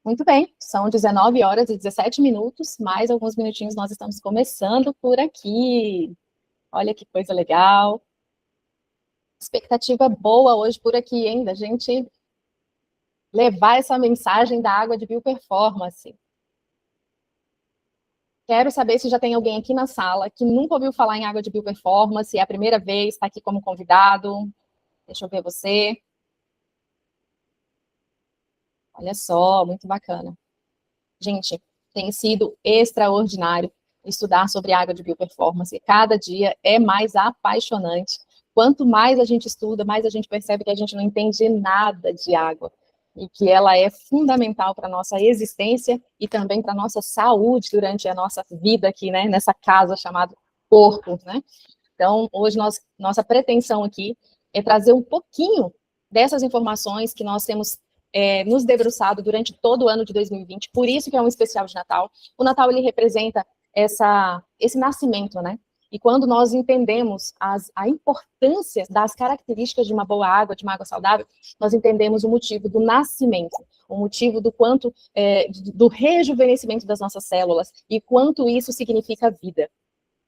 Muito bem, são 19 horas e 17 minutos, mais alguns minutinhos nós estamos começando por aqui. Olha que coisa legal. Expectativa boa hoje por aqui, hein? Da gente levar essa mensagem da água de bioperformance. Quero saber se já tem alguém aqui na sala que nunca ouviu falar em água de bioperformance, é a primeira vez, está aqui como convidado. Deixa eu ver você. Olha só, muito bacana. Gente, tem sido extraordinário estudar sobre água de bioperformance. Cada dia é mais apaixonante. Quanto mais a gente estuda, mais a gente percebe que a gente não entende nada de água e que ela é fundamental para a nossa existência e também para a nossa saúde durante a nossa vida aqui, né, nessa casa chamada corpo, né? Então, hoje nossa pretensão aqui é trazer um pouquinho dessas informações que nós temos nos debruçado durante todo o ano de 2020, por isso que é um especial de Natal. O Natal, ele representa esse nascimento, né? E quando nós entendemos a importância das características de uma boa água, de uma água saudável, nós entendemos o motivo do nascimento, o motivo do quanto, do rejuvenescimento das nossas células e quanto isso significa vida.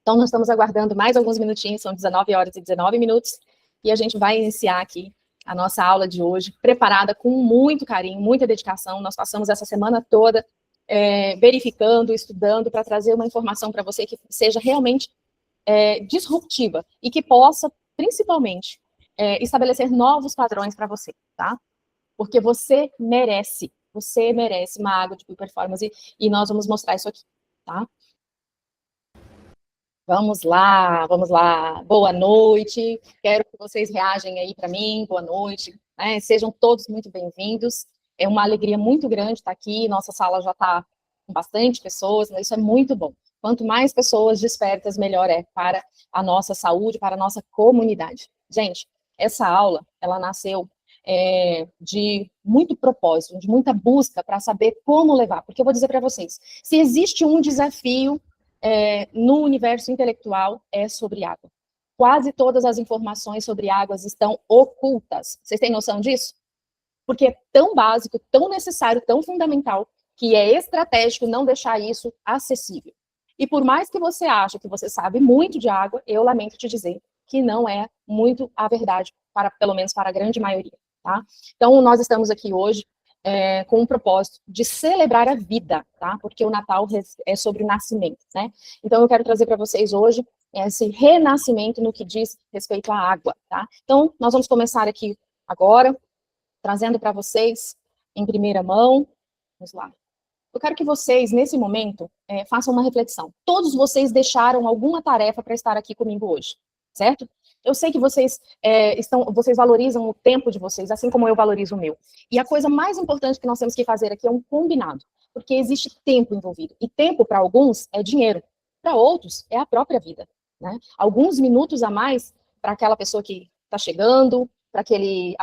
Então, nós estamos aguardando mais alguns minutinhos, são 19 horas e 19 minutos, e a gente vai iniciar aqui a nossa aula de hoje, preparada com muito carinho, muita dedicação. Nós passamos essa semana toda verificando, estudando, para trazer uma informação para você que seja realmente disruptiva e que possa, principalmente, estabelecer novos padrões para você, tá? Porque você merece uma água de performance e nós vamos mostrar isso aqui, tá? Vamos lá, vamos lá. Boa noite. Quero que vocês reajem aí para mim. Boa noite. Né? Sejam todos muito bem-vindos. É uma alegria muito grande estar aqui. Nossa sala já está com bastante pessoas, mas isso é muito bom. Quanto mais pessoas despertas, melhor é para a nossa saúde, para a nossa comunidade. Gente, essa aula, ela nasceu de muito propósito, de muita busca para saber como levar. Porque eu vou dizer para vocês, se existe um desafio no universo intelectual é sobre água. Quase todas as informações sobre águas estão ocultas. Vocês têm noção disso? Porque é tão básico, tão necessário, tão fundamental, que é estratégico não deixar isso acessível. E por mais que você ache que você sabe muito de água, eu lamento te dizer que não é muito a verdade, pelo menos para a grande maioria. Tá? Então, nós estamos aqui hoje com o propósito de celebrar a vida, tá? Porque o Natal é sobre o nascimento, né? Então, eu quero trazer para vocês hoje esse renascimento no que diz respeito à água, tá? Então, nós vamos começar aqui agora, trazendo para vocês em primeira mão. Vamos lá. Eu quero que vocês, nesse momento, façam uma reflexão. Todos vocês deixaram alguma tarefa para estar aqui comigo hoje, certo? Eu sei que vocês vocês valorizam o tempo de vocês, assim como eu valorizo o meu. E a coisa mais importante que nós temos que fazer aqui é um combinado, porque existe tempo envolvido. E tempo, para alguns, é dinheiro. Para outros, é a própria vida. Né? Alguns minutos a mais para aquela pessoa que está chegando, para aquele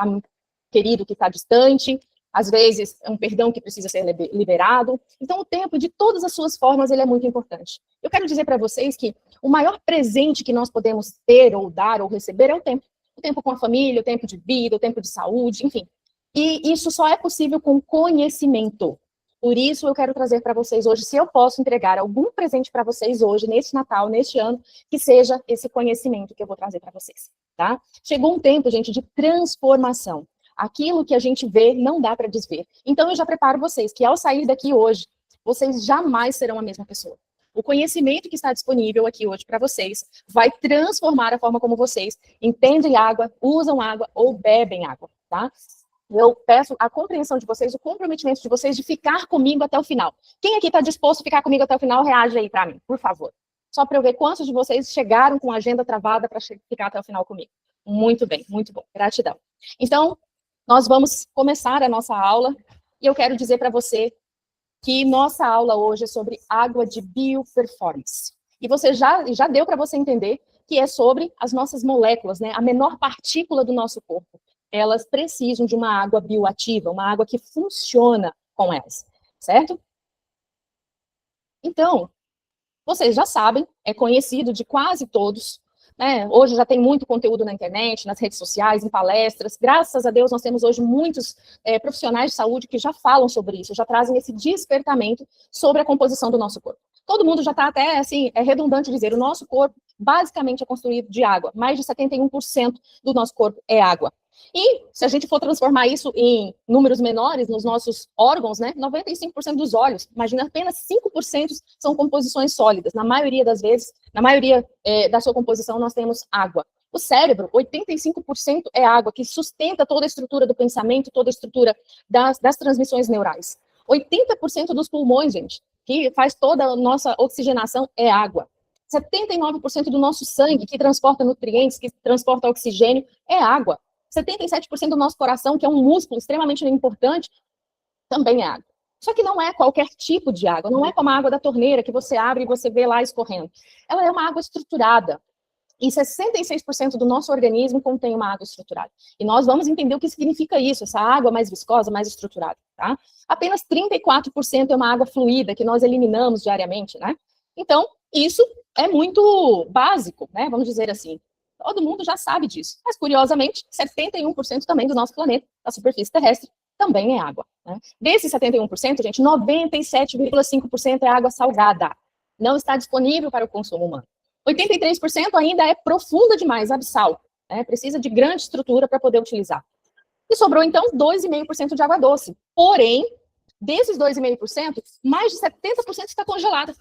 querido que está distante, às vezes é um perdão que precisa ser liberado. Então, o tempo, de todas as suas formas, ele é muito importante. Eu quero dizer para vocês que o maior presente que nós podemos ter, ou dar, ou receber é o tempo. O tempo com a família, o tempo de vida, o tempo de saúde, enfim. E isso só é possível com conhecimento. Por isso, eu quero trazer para vocês hoje, se eu posso entregar algum presente para vocês hoje, neste Natal, neste ano, que seja esse conhecimento que eu vou trazer para vocês, tá? Chegou um tempo, gente, de transformação. Aquilo que a gente vê não dá para desver. Então, eu já preparo vocês que ao sair daqui hoje, vocês jamais serão a mesma pessoa. O conhecimento que está disponível aqui hoje para vocês vai transformar a forma como vocês entendem água, usam água ou bebem água, tá? Eu peço a compreensão de vocês, o comprometimento de vocês de ficar comigo até o final. Quem aqui está disposto a ficar comigo até o final, reage aí para mim, por favor. Só para eu ver quantos de vocês chegaram com a agenda travada para ficar até o final comigo. Muito bem, muito bom. Gratidão. Então, nós vamos começar a nossa aula e eu quero dizer para você que nossa aula hoje é sobre água de bioperformance. E você já deu para você entender que é sobre as nossas moléculas, né? A menor partícula do nosso corpo. Elas precisam de uma água bioativa, uma água que funciona com elas, certo? Então, vocês já sabem, é conhecido de quase todos, né? Hoje já tem muito conteúdo na internet, nas redes sociais, em palestras. Graças a Deus, nós temos hoje muitos profissionais de saúde que já falam sobre isso, já trazem esse despertamento sobre a composição do nosso corpo. Todo mundo já está até, assim, é redundante dizer, o nosso corpo basicamente é construído de água. Mais de 71% do nosso corpo é água. E se a gente for transformar isso em números menores nos nossos órgãos, né, 95% dos olhos, imagina, apenas 5% são composições sólidas. Na maioria das vezes, na maioria da sua composição, nós temos água. O cérebro, 85% é água, que sustenta toda a estrutura do pensamento, toda a estrutura das transmissões neurais. 80% dos pulmões, gente, que faz toda a nossa oxigenação, é água. 79% do nosso sangue, que transporta nutrientes, que transporta oxigênio, é água. 77% do nosso coração, que é um músculo extremamente importante, também é água. Só que não é qualquer tipo de água, não é como a água da torneira que você abre e você vê lá escorrendo. Ela é uma água estruturada. E 66% do nosso organismo contém uma água estruturada. E nós vamos entender o que significa isso, essa água mais viscosa, mais estruturada, tá? Apenas 34% é uma água fluida, que nós eliminamos diariamente, né? Então, isso é muito básico, né? Vamos dizer assim. Todo mundo já sabe disso. Mas, curiosamente, 71% também do nosso planeta, da superfície terrestre, também é água, né? Desses 71%, gente, 97,5% é água salgada. Não está disponível para o consumo humano. 83% ainda é profunda demais, abissal, né? Precisa de grande estrutura para poder utilizar. E sobrou, então, 2,5% de água doce. Porém, desses 2,5%, mais de 70% está congelada.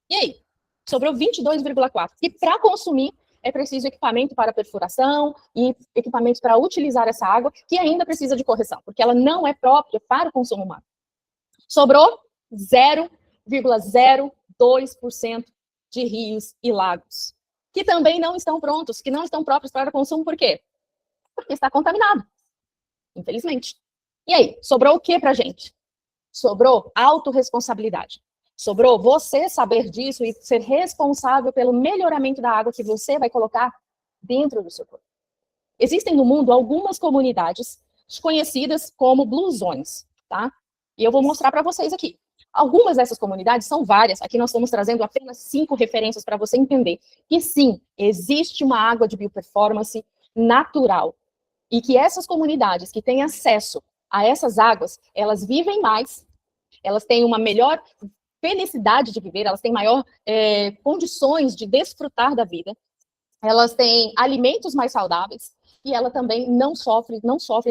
E aí? Sobrou 22,4%. E para consumir, é preciso equipamento para perfuração e equipamento para utilizar essa água, que ainda precisa de correção, porque ela não é própria para o consumo humano. Sobrou 0,02% de rios e lagos, que também não estão prontos, que não estão próprios para consumo, por quê? Porque está contaminado, infelizmente. E aí, sobrou o que para a gente? Sobrou autorresponsabilidade. Sobrou você saber disso e ser responsável pelo melhoramento da água que você vai colocar dentro do seu corpo. Existem no mundo algumas comunidades conhecidas como Blue Zones, tá? E eu vou mostrar para vocês aqui. Algumas dessas comunidades, são várias, aqui nós estamos trazendo apenas 5 referências para você entender que sim, existe uma água de bioperformance natural, e que essas comunidades que têm acesso a essas águas, elas vivem mais, elas têm uma melhor felicidade de viver, elas têm maior condições de desfrutar da vida, elas têm alimentos mais saudáveis, e ela também não sofrem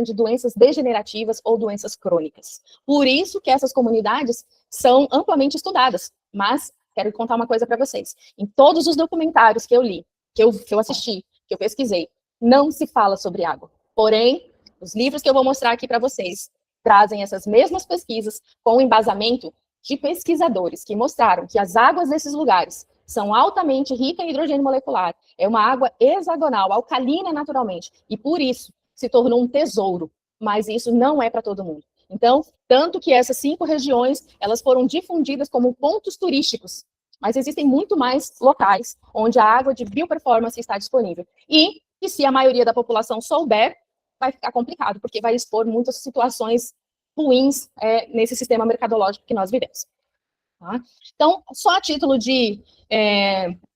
de doenças degenerativas ou doenças crônicas. Por isso que essas comunidades são amplamente estudadas. Mas quero contar uma coisa para vocês. Em todos os documentários que eu li, que eu assisti, que eu pesquisei, não se fala sobre água. Porém, os livros que eu vou mostrar aqui para vocês trazem essas mesmas pesquisas com o embasamento de pesquisadores que mostraram que as águas desses lugares são altamente ricas em hidrogênio molecular, é uma água hexagonal, alcalina naturalmente, e por isso se tornou um tesouro, mas isso não é para todo mundo. Então, tanto que essas 5 regiões, elas foram difundidas como pontos turísticos, mas existem muito mais locais onde a água de bioperformance está disponível. E se a maioria da população souber, vai ficar complicado, porque vai expor muitas situações ruins nesse sistema mercadológico que nós vivemos. Tá? Então, só a título de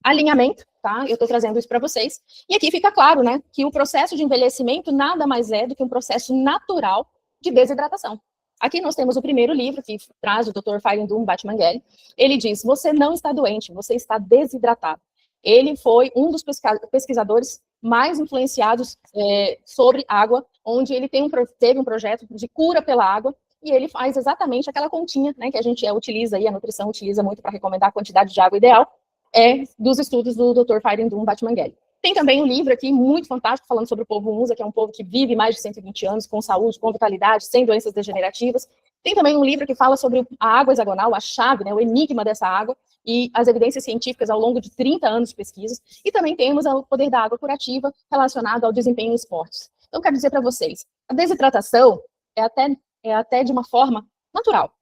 alinhamento, tá? Eu estou trazendo isso para vocês. E aqui fica claro, né, que o processo de envelhecimento nada mais é do que um processo natural de desidratação. Aqui nós temos o primeiro livro, que traz o Dr. Fairindum Batmanghelidj. Ele diz, você não está doente, você está desidratado. Ele foi um dos pesquisadores mais influenciados sobre água, onde ele teve um projeto de cura pela água, e ele faz exatamente aquela continha, né, que a gente utiliza, e a nutrição utiliza muito para recomendar a quantidade de água ideal, dos estudos do Dr. Fairindum Batmanghelidj. Tem também um livro aqui, muito fantástico, falando sobre o povo Hunza, que é um povo que vive mais de 120 anos, com saúde, com vitalidade, sem doenças degenerativas. Tem também um livro que fala sobre a água hexagonal, a chave, né, o enigma dessa água, e as evidências científicas ao longo de 30 anos de pesquisas. E também temos o poder da água curativa relacionado ao desempenho em esportes. Então, quero dizer para vocês, a desidratação é até de uma forma natural,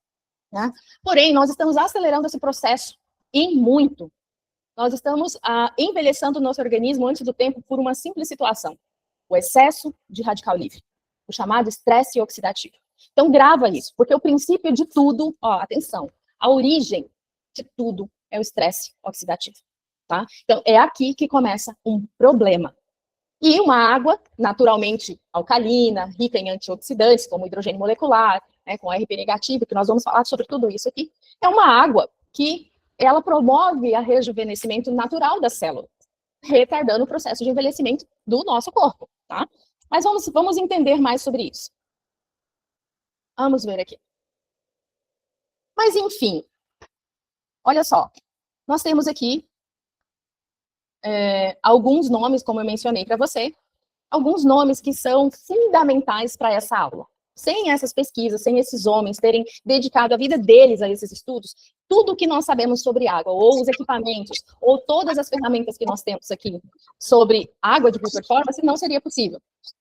né? Porém, nós estamos acelerando esse processo em muito. Nós estamos envelhecendo o nosso organismo antes do tempo por uma simples situação, o excesso de radical livre, o chamado estresse oxidativo. Então, grava isso, porque o princípio de tudo, atenção, a origem de tudo é o estresse oxidativo. tá? Então, é aqui que começa um problema. E uma água naturalmente alcalina, rica em antioxidantes, como hidrogênio molecular, né, com RP negativo, que nós vamos falar sobre tudo isso aqui, é uma água que ela promove a rejuvenescimento natural das células, retardando o processo de envelhecimento do nosso corpo, tá? Mas vamos entender mais sobre isso. Vamos ver aqui. Mas, enfim, olha só, nós temos aqui alguns nomes, como eu mencionei para você, alguns nomes que são fundamentais para essa aula. Sem essas pesquisas, sem esses homens terem dedicado a vida deles a esses estudos, tudo o que nós sabemos sobre água, ou os equipamentos, ou todas as ferramentas que nós temos aqui sobre água de boa performance, não seria possível.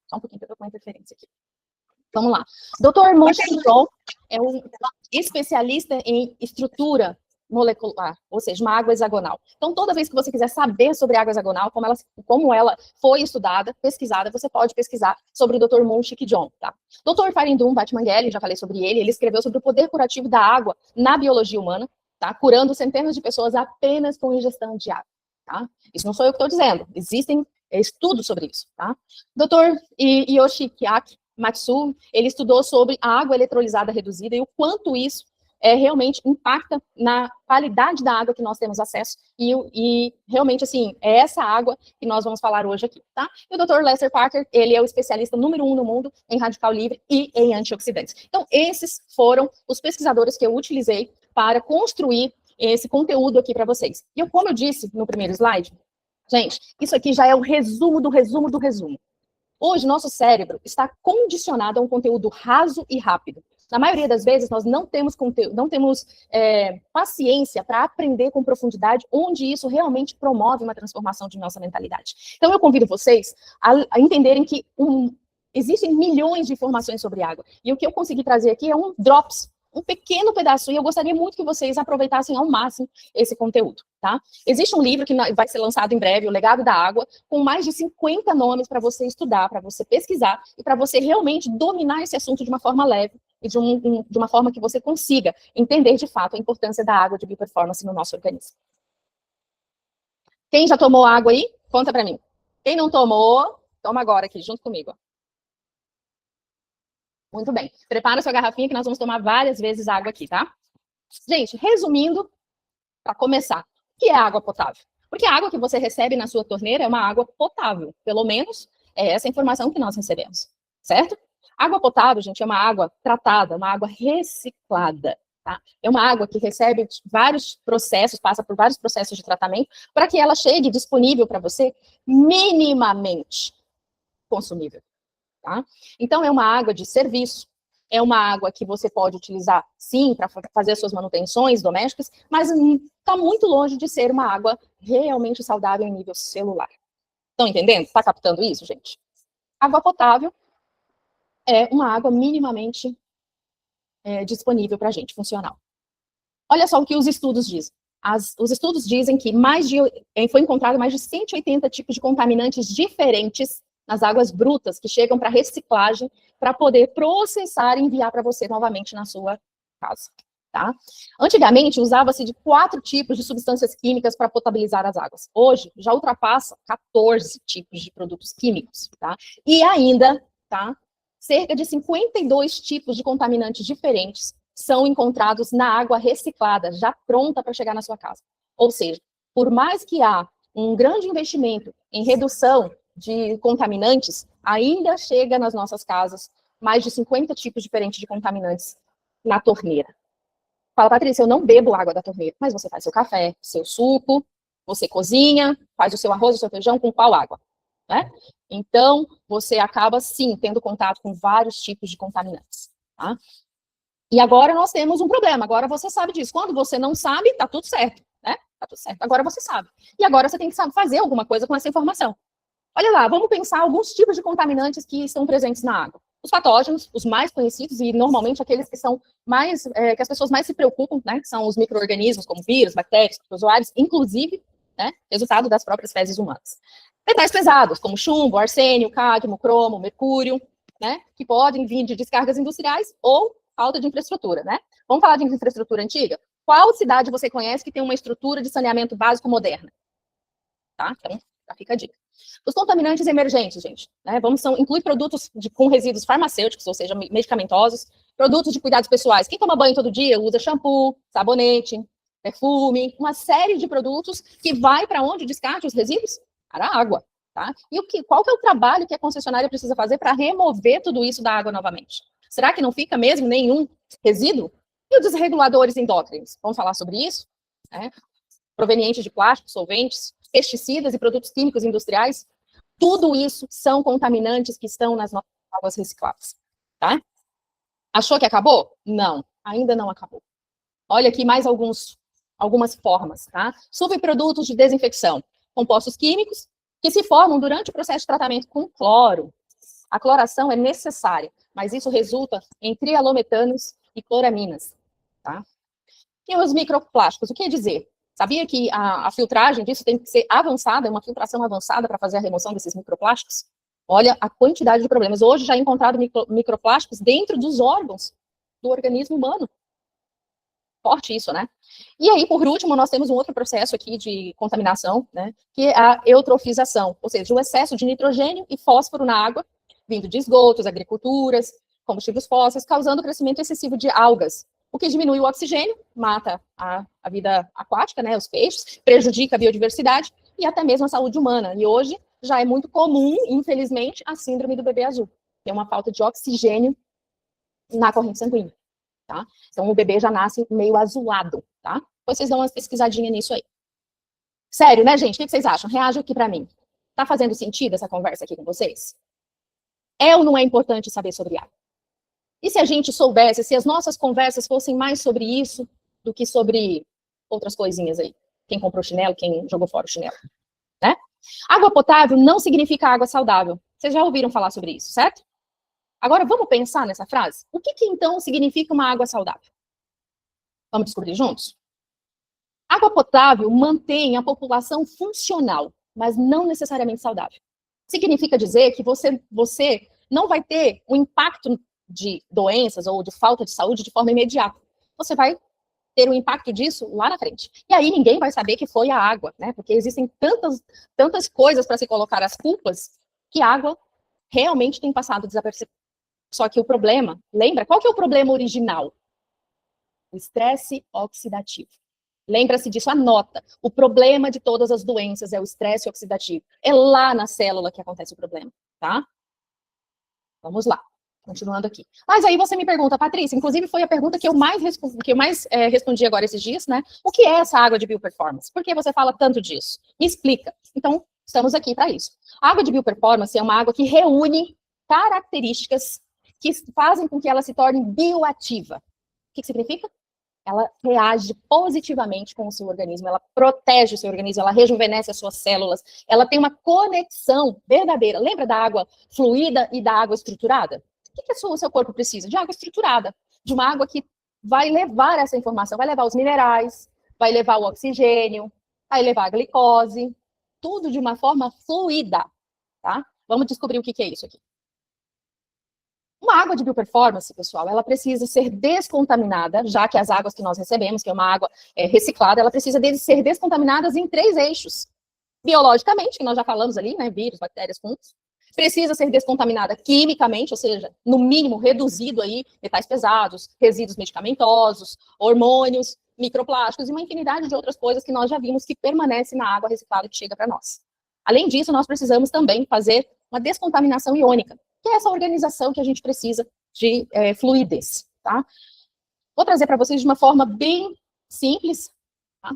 Só um pouquinho, que eu estou com uma interferência aqui. Vamos lá. Dr. Monchon é um especialista em estrutura molecular, ou seja, uma água hexagonal. Então, toda vez que você quiser saber sobre água hexagonal, como ela foi estudada, pesquisada, você pode pesquisar sobre o Dr. Monchik John, tá? Dr. Farindum Batmanghelidj, já falei sobre ele escreveu sobre o poder curativo da água na biologia humana, tá? Curando centenas de pessoas apenas com ingestão de água, tá? Isso não sou eu que estou dizendo, existem estudos sobre isso, tá? Dr. Yoshiaki Matsu, ele estudou sobre a água eletrolizada reduzida e o quanto isso realmente impacta na qualidade da água que nós temos acesso e realmente, assim, é essa água que nós vamos falar hoje aqui, tá? E o Dr. Lester Parker, ele é o especialista número 1 no mundo em radical livre e em antioxidantes. Então, esses foram os pesquisadores que eu utilizei para construir esse conteúdo aqui para vocês. E como eu disse no primeiro slide, gente, isso aqui já é o resumo do resumo do resumo. Hoje, nosso cérebro está condicionado a um conteúdo raso e rápido. Na maioria das vezes, nós não temos paciência para aprender com profundidade, onde isso realmente promove uma transformação de nossa mentalidade. Então, eu convido vocês a entenderem que existem milhões de informações sobre água. E o que eu consegui trazer aqui é um drops, um pequeno pedaço, e eu gostaria muito que vocês aproveitassem ao máximo esse conteúdo, tá? Existe um livro que vai ser lançado em breve, O Legado da Água, com mais de 50 nomes para você estudar, para você pesquisar, e para você realmente dominar esse assunto de uma forma leve, e de uma forma que você consiga entender, de fato, a importância da água de bioperformance no nosso organismo. Quem já tomou água aí? Conta para mim. Quem não tomou, toma agora aqui, junto comigo. Muito bem. Prepara sua garrafinha que nós vamos tomar várias vezes água aqui, tá? Gente, resumindo, para começar, o que é água potável? Porque a água que você recebe na sua torneira é uma água potável. Pelo menos é essa informação que nós recebemos, certo? Água potável, gente, é uma água tratada, uma água reciclada, tá? É uma água que recebe vários processos, passa por vários processos de tratamento, para que ela chegue disponível para você minimamente consumível, tá? Então, é uma água de serviço, é uma água que você pode utilizar, sim, para fazer as suas manutenções domésticas, mas está muito longe de ser uma água realmente saudável em nível celular. Estão entendendo? Está captando isso, gente? Água potável é uma água minimamente disponível para a gente, funcional. Olha só o que os estudos dizem. Os estudos dizem que foi encontrado mais de 180 tipos de contaminantes diferentes nas águas brutas que chegam para reciclagem para poder processar e enviar para você novamente na sua casa, tá? Antigamente, usava-se de 4 tipos de substâncias químicas para potabilizar as águas. Hoje, já ultrapassa 14 tipos de produtos químicos, tá? E ainda, tá? Cerca de 52 tipos de contaminantes diferentes são encontrados na água reciclada, já pronta para chegar na sua casa. Ou seja, por mais que há um grande investimento em redução de contaminantes, ainda chega nas nossas casas mais de 50 tipos diferentes de contaminantes na torneira. Fala, Patrícia, eu não bebo água da torneira, mas você faz seu café, seu suco, você cozinha, faz o seu arroz, o seu feijão com qual água? Né? Então, você acaba, sim, tendo contato com vários tipos de contaminantes, tá? E agora nós temos um problema, agora você sabe disso. Quando você não sabe, tá tudo certo, né? Tá tudo certo, agora você sabe. E agora você tem que fazer alguma coisa com essa informação. Olha lá, vamos pensar alguns tipos de contaminantes que estão presentes na água. Os patógenos, os mais conhecidos e normalmente aqueles que são mais, que as pessoas mais se preocupam, né? Que são os micro-organismos, como vírus, bactérias, protozoários, inclusive, né? Resultado das próprias fezes humanas. Metais pesados, como chumbo, arsênio, cádmio, cromo, mercúrio, né? Que podem vir de descargas industriais ou falta de infraestrutura, né? Vamos falar de infraestrutura antiga? Qual cidade você conhece que tem uma estrutura de saneamento básico moderna? tá? Então, já fica a dica. Os contaminantes emergentes, gente, né? Inclui produtos com resíduos farmacêuticos, ou seja, medicamentosos, produtos de cuidados pessoais. Quem toma banho todo dia usa shampoo, sabonete, perfume, uma série de produtos que vai para onde descarte os resíduos? Para a água, tá? E qual que é o trabalho que a concessionária precisa fazer para remover tudo isso da água novamente? Será que não fica mesmo nenhum resíduo? E os desreguladores endócrinos? Vamos falar sobre isso? Né? Provenientes de plásticos, solventes, pesticidas e produtos químicos industriais, tudo isso são contaminantes que estão nas nossas águas recicladas, tá? Achou que acabou? Não, ainda não acabou. Olha aqui mais algumas formas, tá? Subprodutos de desinfecção, compostos químicos que se formam durante o processo de tratamento com cloro. A cloração é necessária, mas isso resulta em trialometanos e cloraminas, tá? E os microplásticos, o que dizer? Sabia que a filtragem disso tem que ser avançada, uma filtração avançada para fazer a remoção desses microplásticos? Olha a quantidade de problemas. Hoje já é encontrado microplásticos dentro dos órgãos do organismo humano. Forte isso, né? E aí, por último, nós temos um outro processo aqui de contaminação, né? Que é a eutrofização, ou seja, o excesso de nitrogênio e fósforo na água, vindo de esgotos, agriculturas, combustíveis fósseis, causando o crescimento excessivo de algas, o que diminui o oxigênio, mata a vida aquática, né, os peixes, prejudica a biodiversidade e até mesmo a saúde humana. E hoje já é muito comum, infelizmente, a síndrome do bebê azul, que é uma falta de oxigênio na corrente sanguínea, tá? Então o bebê já nasce meio azulado, tá? Depois vocês dão uma pesquisadinha nisso aí. Sério, né, gente? O que vocês acham? Reajam aqui para mim. Tá fazendo sentido essa conversa aqui com vocês? É ou não é importante saber sobre água? E se a gente soubesse, se as nossas conversas fossem mais sobre isso do que sobre outras coisinhas aí? Quem comprou chinelo, quem jogou fora o chinelo, né? Água potável não significa água saudável. Vocês já ouviram falar sobre isso, certo? Agora, vamos pensar nessa frase? O que então significa uma água saudável? Vamos descobrir juntos? Água potável mantém a população funcional, mas não necessariamente saudável. Significa dizer que você não vai ter um impacto de doenças ou de falta de saúde de forma imediata. Você vai ter o impacto disso lá na frente. E aí ninguém vai saber que foi a água, né? Porque existem tantas coisas para se colocar as culpas que a água realmente tem passado desapercebida. Só que o problema, lembra? Qual que é o problema original? O estresse oxidativo. Lembra-se disso, anota. O problema de todas as doenças é o estresse oxidativo. É lá na célula que acontece o problema, tá? Vamos lá. Continuando aqui. Mas aí você me pergunta, Patrícia, inclusive foi a pergunta que eu mais respondi agora esses dias, né? O que é essa água de bioperformance? Por que você fala tanto disso? Me explica. Então, estamos aqui para isso. A água de bioperformance é uma água que reúne características que fazem com que ela se torne bioativa. O que significa? Ela reage positivamente com o seu organismo, ela protege o seu organismo, ela rejuvenesce as suas células, ela tem uma conexão verdadeira. Lembra da água fluida e da água estruturada? O que o seu corpo precisa? De água estruturada, de uma água que vai levar essa informação, vai levar os minerais, vai levar o oxigênio, vai levar a glicose, tudo de uma forma fluida, tá? Vamos descobrir o que é isso aqui. Uma água de bioperformance, pessoal, ela precisa ser descontaminada, já que as águas que nós recebemos, que é uma água reciclada, ela precisa ser descontaminada em 3 eixos. Biologicamente, que nós já falamos ali, né, vírus, bactérias, fungos. Precisa ser descontaminada quimicamente, ou seja, no mínimo reduzido aí metais pesados, resíduos medicamentosos, hormônios, microplásticos e uma infinidade de outras coisas que nós já vimos que permanece na água reciclada que chega para nós. Além disso, nós precisamos também fazer uma descontaminação iônica, que é essa organização que a gente precisa de fluidez, tá? Vou trazer para vocês de uma forma bem simples, tá?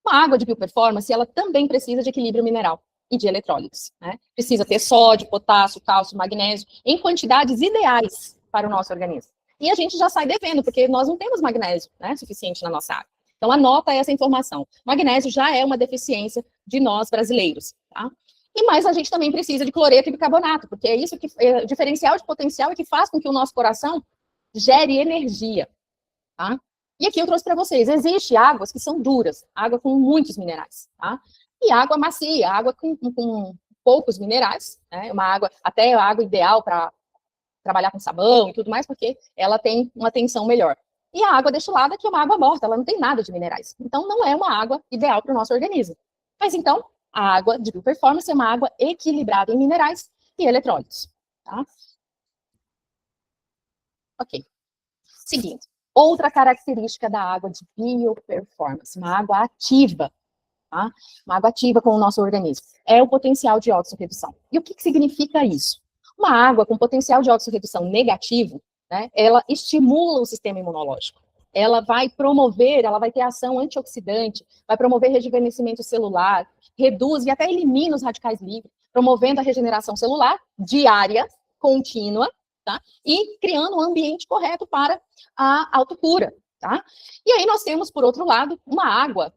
Uma água de bioperformance, ela também precisa de equilíbrio mineral e de eletrólitos, né? Precisa ter sódio, potássio, cálcio, magnésio, em quantidades ideais para o nosso organismo. E a gente já sai devendo, porque nós não temos magnésio, né, suficiente na nossa água. Então, anota essa informação. Magnésio já é uma deficiência de nós brasileiros, tá? E mais a gente também precisa de cloreto e bicarbonato, porque é isso que é diferencial de potencial e que faz com que o nosso coração gere energia, tá? E aqui eu trouxe para vocês, existe águas que são duras, água com muitos minerais, tá? E água macia, água com poucos minerais, né? Até a água ideal para trabalhar com sabão e tudo mais, porque ela tem uma tensão melhor. E a água destilada, que é uma água morta, ela não tem nada de minerais. Então, não é uma água ideal para o nosso organismo. Mas então, A água de bioperformance é uma água equilibrada em minerais e eletrólitos, tá? Ok. Seguindo. Outra característica da água de bioperformance, uma água ativa, tá? Uma água ativa com o nosso organismo, é o potencial de oxirredução. E o que significa isso? Uma água com potencial de oxirredução negativo, né, ela estimula o sistema imunológico. Ela vai promover, ela vai ter ação antioxidante, vai promover rejuvenescimento celular, reduz e até elimina os radicais livres, promovendo a regeneração celular diária, contínua, tá? E criando um ambiente correto para a autocura, tá? E aí nós temos, por outro lado, uma água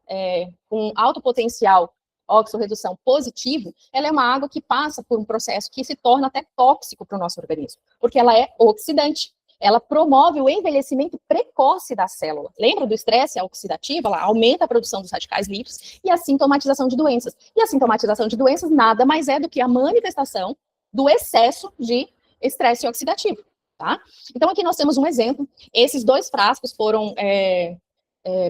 com alto potencial oxirredução positivo, ela é uma água que passa por um processo que se torna até tóxico para o nosso organismo, porque ela é oxidante. Ela promove o envelhecimento precoce da célula. Lembra do estresse oxidativo? Ela aumenta a produção dos radicais livres e a sintomatização de doenças. E a sintomatização de doenças nada mais é do que a manifestação do excesso de estresse oxidativo, tá? Então, aqui nós temos um exemplo. Esses 2 frascos foram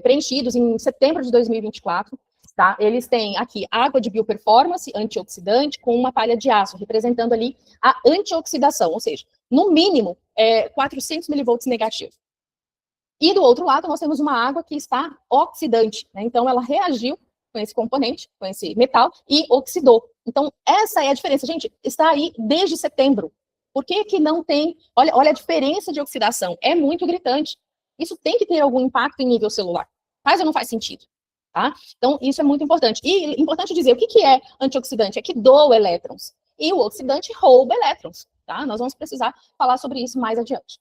preenchidos em setembro de 2024, tá? Eles têm aqui água de bioperformance antioxidante com uma palha de aço, representando ali a antioxidação, ou seja, no mínimo, 400 milivolts negativo. E do outro lado, nós temos uma água que está oxidante, né? Então, ela reagiu com esse componente, com esse metal, e oxidou. Então, essa é a diferença. Gente, está aí desde setembro. Por que que não tem... Olha a diferença de oxidação. É muito gritante. Isso tem que ter algum impacto em nível celular. Faz ou não faz sentido? Tá? Então, isso é muito importante. E importante dizer, o que é antioxidante? É que doa elétrons. E o oxidante rouba elétrons. Tá? Nós vamos precisar falar sobre isso mais adiante.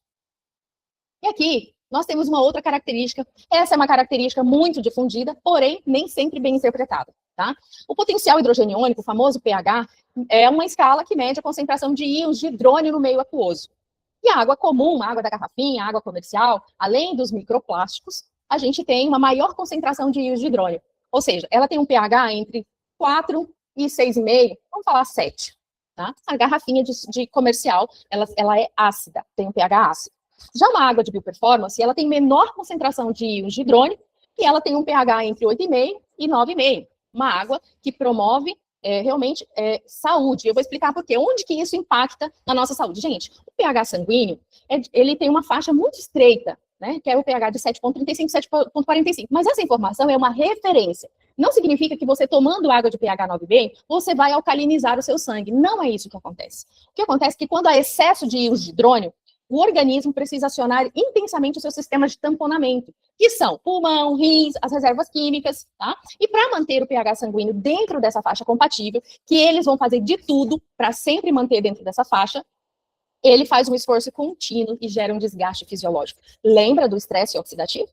E aqui, nós temos uma outra característica. Essa é uma característica muito difundida, porém, nem sempre bem interpretada. Tá? O potencial hidrogeniônico, o famoso pH, é uma escala que mede a concentração de íons de hidrônio no meio aquoso. E a água comum, a água da garrafinha, a água comercial, além dos microplásticos, a gente tem uma maior concentração de íons de hidrônio. Ou seja, ela tem um pH entre 4 e 6,5, vamos falar 7. Tá? A garrafinha de comercial, ela é ácida, tem um pH ácido. Já uma água de bioperformance, ela tem menor concentração de íons de hidrônio e ela tem um pH entre 8,5 e 9,5. Uma água que promove realmente saúde. Eu vou explicar por quê. Onde que isso impacta na nossa saúde? Gente, o pH sanguíneo, ele tem uma faixa muito estreita, né, que é o pH de 7,35, 7,45. Mas essa informação é uma referência. Não significa que você tomando água de pH 9,5, você vai alcalinizar o seu sangue. Não é isso que acontece. O que acontece é que quando há excesso de íons de hidrônio, o organismo precisa acionar intensamente o seu sistema de tamponamento, que são pulmão, rins, as reservas químicas, tá? E para manter o pH sanguíneo dentro dessa faixa compatível, que eles vão fazer de tudo para sempre manter dentro dessa faixa, ele faz um esforço contínuo e gera um desgaste fisiológico. Lembra do estresse oxidativo?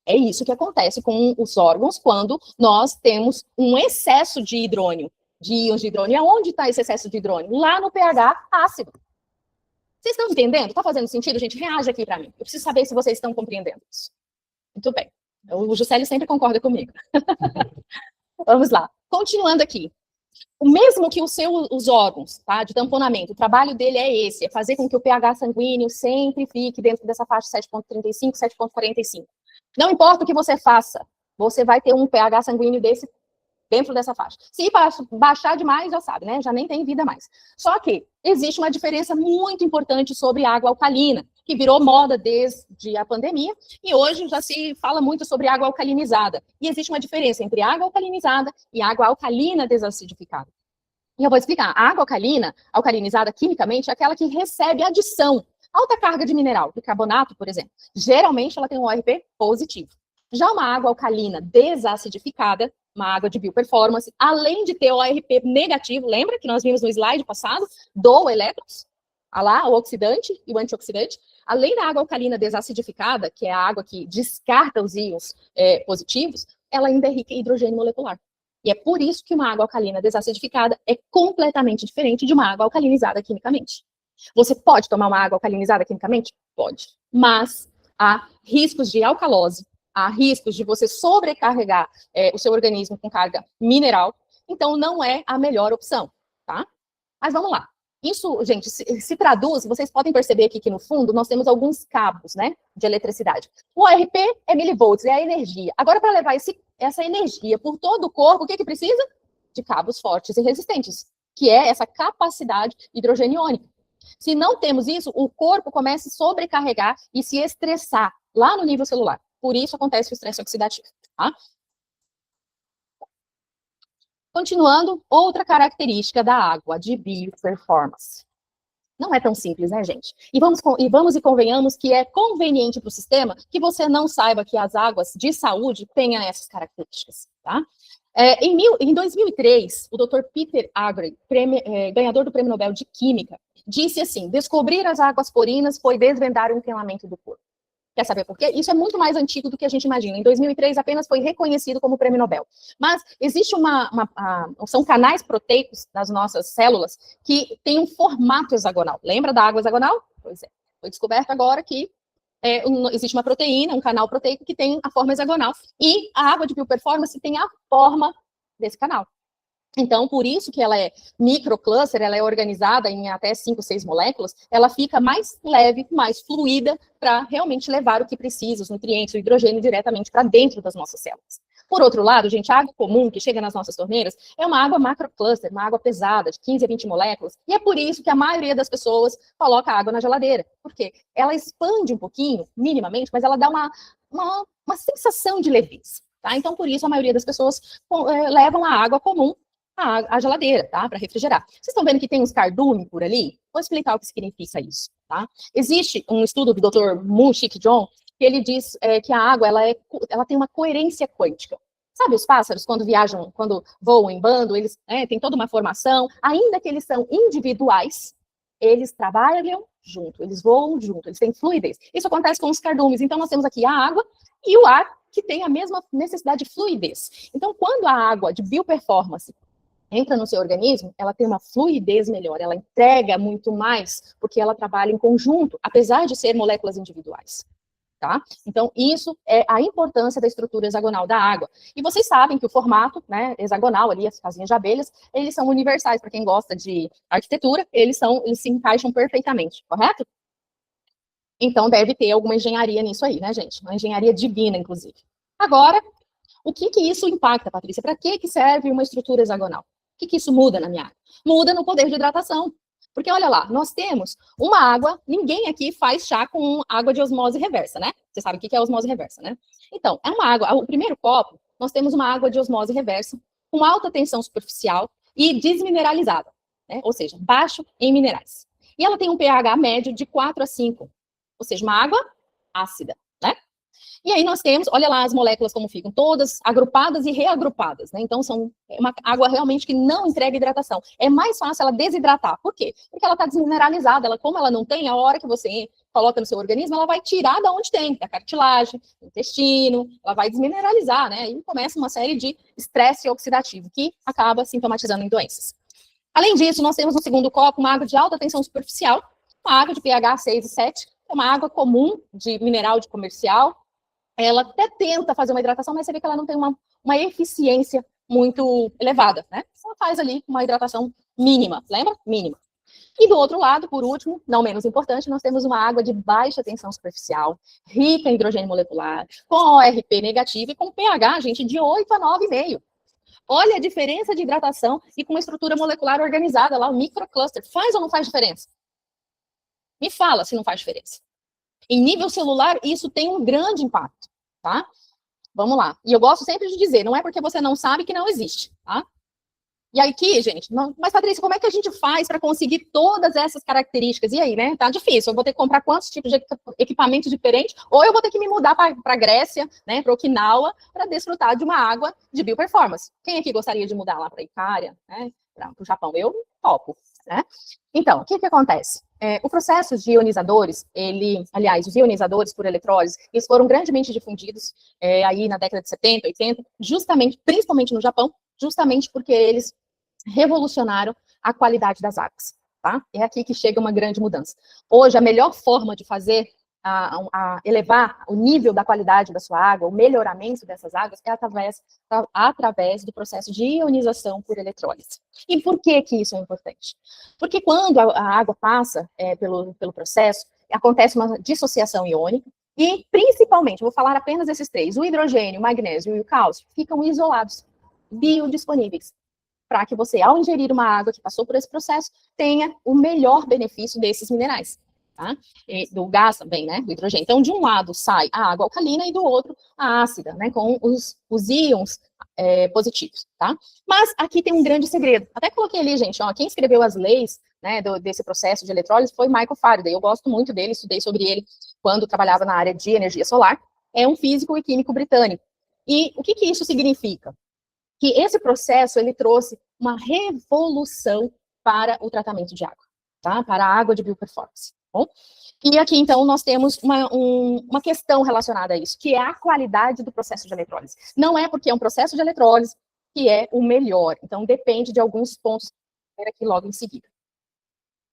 É isso que acontece com os órgãos quando nós temos um excesso de hidrônio, de íons de hidrônio. E aonde está esse excesso de hidrônio? Lá no pH ácido. Vocês estão entendendo? Está fazendo sentido? Gente, reage aqui para mim. Eu preciso saber se vocês estão compreendendo isso. Muito bem. O Juscelio sempre concorda comigo. Vamos lá. Continuando aqui. O mesmo que os órgãos, tá, de tamponamento, o trabalho dele é esse, é fazer com que o pH sanguíneo sempre fique dentro dessa faixa 7,35, 7,45. Não importa o que você faça, você vai ter um pH sanguíneo desse dentro dessa faixa. Se baixar demais, já sabe, né? Já nem tem vida mais. Só que existe uma diferença muito importante sobre água alcalina, que virou moda desde a pandemia, e hoje já se fala muito sobre água alcalinizada. E existe uma diferença entre água alcalinizada e água alcalina desacidificada. E eu vou explicar. A água alcalinizada quimicamente, é aquela que recebe adição, alta carga de mineral, bicarbonato, por exemplo. Geralmente ela tem um ORP positivo. Já uma água alcalina desacidificada, uma água de bioperformance, além de ter o ORP negativo, lembra que nós vimos no slide passado, doa elétrons, lá, o oxidante e o antioxidante, além da água alcalina desacidificada, que é a água que descarta os íons positivos, ela ainda é rica em hidrogênio molecular. E é por isso que uma água alcalina desacidificada é completamente diferente de uma água alcalinizada quimicamente. Você pode tomar uma água alcalinizada quimicamente? Pode. Mas há riscos de alcalose, há riscos de você sobrecarregar o seu organismo com carga mineral, então não é a melhor opção, tá? Mas vamos lá. Isso, gente, se traduz, vocês podem perceber aqui que no fundo nós temos alguns cabos, né, de eletricidade. O ORP é milivolts, é a energia. Agora, para levar essa energia por todo o corpo, o que precisa? de cabos fortes e resistentes, que é essa capacidade hidrogênio iônica. Se não temos isso, o corpo começa a sobrecarregar e se estressar lá no nível celular. Por isso acontece o estresse oxidativo, tá? Continuando, outra característica da água, de bioperformance. Não é tão simples, né, gente? E vamos e convenhamos que é conveniente para o sistema que você não saiba que as águas de saúde tenham essas características, tá? Em 2003, o Dr. Peter Agre, ganhador do Prêmio Nobel de Química, disse assim: descobrir as águas porinas foi desvendar o encanamento do corpo. Quer saber por quê? Isso é muito mais antigo do que a gente imagina. Em 2003, apenas foi reconhecido como Prêmio Nobel. Mas existe são canais proteicos nas nossas células que têm um formato hexagonal. Lembra da água hexagonal? Pois é. Foi descoberto agora que existe uma proteína, um canal proteico que tem a forma hexagonal. E a água de bioperformance tem a forma desse canal. Então, por isso que ela é microcluster, ela é organizada em até 5, 6 moléculas, ela fica mais leve, mais fluida, para realmente levar o que precisa, os nutrientes, o hidrogênio, diretamente para dentro das nossas células. Por outro lado, gente, a água comum que chega nas nossas torneiras é uma água macrocluster, uma água pesada, de 15 a 20 moléculas, e é por isso que a maioria das pessoas coloca a água na geladeira. Por quê? Ela expande um pouquinho, minimamente, mas ela dá uma sensação de leveza. Tá? Então, por isso, a maioria das pessoas levam a água comum a geladeira, tá? Para refrigerar. Vocês estão vendo que tem uns cardume por ali? Vou explicar o que significa isso, tá? Existe um estudo do Dr. Moon-Shik John, que ele diz que a água, ela tem uma coerência quântica. Sabe os pássaros, quando viajam, quando voam em bando, eles têm toda uma formação, ainda que eles são individuais, eles trabalham junto, eles voam junto, eles têm fluidez. Isso acontece com os cardumes. Então, nós temos aqui a água e o ar, que tem a mesma necessidade de fluidez. Então, quando a água de bioperformance entra no seu organismo, ela tem uma fluidez melhor, ela entrega muito mais, porque ela trabalha em conjunto, apesar de ser moléculas individuais, tá? Então, isso é a importância da estrutura hexagonal da água. E vocês sabem que o formato, né, hexagonal ali, as casinhas de abelhas, eles são universais, para quem gosta de arquitetura, eles se encaixam perfeitamente, correto? Então, deve ter alguma engenharia nisso aí, né, gente? Uma engenharia divina, inclusive. Agora, o que isso impacta, Patrícia? Para que serve uma estrutura hexagonal? O que isso muda na minha água? Muda no poder de hidratação. Porque, olha lá, nós temos uma água, ninguém aqui faz chá com água de osmose reversa, né? Você sabe o que é osmose reversa, né? Então, é uma água, o primeiro copo, nós temos uma água de osmose reversa, com alta tensão superficial e desmineralizada, né? Ou seja, baixo em minerais. E ela tem um pH médio de 4 a 5, ou seja, uma água ácida, né? E aí nós temos, olha lá as moléculas como ficam, todas agrupadas e reagrupadas, né? Então, são uma água realmente que não entrega hidratação. É mais fácil ela desidratar. Por quê? Porque ela está desmineralizada. Como ela não tem, a hora que você coloca no seu organismo, ela vai tirar da onde tem, da cartilagem, do intestino, ela vai desmineralizar, né? E começa uma série de estresse oxidativo, que acaba sintomatizando em doenças. Além disso, nós temos no segundo copo uma água de alta tensão superficial, uma água de pH 6 e 7, uma água comum de mineral de comercial. Ela até tenta fazer uma hidratação, mas você vê que ela não tem uma eficiência muito elevada, né? Ela faz ali uma hidratação mínima, lembra? Mínima. E do outro lado, por último, não menos importante, nós temos uma água de baixa tensão superficial, rica em hidrogênio molecular, com ORP negativo e com pH, gente, de 8 a 9,5. Olha a diferença de hidratação e com uma estrutura molecular organizada lá, o microcluster. Faz ou não faz diferença? Me fala se não faz diferença. Em nível celular, isso tem um grande impacto, tá? Vamos lá. E eu gosto sempre de dizer, não é porque você não sabe que não existe, tá? E aqui, gente, mas Patrícia, como é que a gente faz para conseguir todas essas características? E aí, né? Tá difícil. Eu vou ter que comprar quantos tipos de equipamentos diferentes, ou eu vou ter que me mudar para a Grécia, né, para Okinawa, para desfrutar de uma água de bioperformance. Quem aqui gostaria de mudar lá para Icária, né? Para o Japão? Eu topo, né? Então, o que acontece? O processo de ionizadores, os ionizadores por eletrólise, eles foram grandemente difundidos aí na década de 70, 80, justamente, principalmente no Japão, justamente porque eles revolucionaram a qualidade das águas, tá? É aqui que chega uma grande mudança. Hoje, a melhor forma de fazer, elevar o nível da qualidade da sua água, o melhoramento dessas águas, é através do processo de ionização por eletrólise. E por que isso é importante? Porque quando a água passa pelo processo, acontece uma dissociação iônica, e principalmente, vou falar apenas desses três, o hidrogênio, o magnésio e o cálcio ficam isolados, biodisponíveis. para que você, ao ingerir uma água que passou por esse processo, tenha o melhor benefício desses minerais. Tá? E do gás também, né, do hidrogênio. Então, de um lado sai a água alcalina e do outro a ácida, né, com os íons positivos, tá? Mas aqui tem um grande segredo. Até coloquei ali, gente, ó, quem escreveu as leis, né, desse processo de eletrólise foi Michael Faraday. Eu gosto muito dele, estudei sobre ele quando trabalhava na área de energia solar. É um físico e químico britânico. E o que isso significa? Que esse processo, ele trouxe uma revolução para o tratamento de água, tá? Para a água de bioperformance. Bom? E aqui, então, nós temos uma questão relacionada a isso, que é a qualidade do processo de eletrólise. Não é porque é um processo de eletrólise que é o melhor. Então, depende de alguns pontos aqui logo em seguida.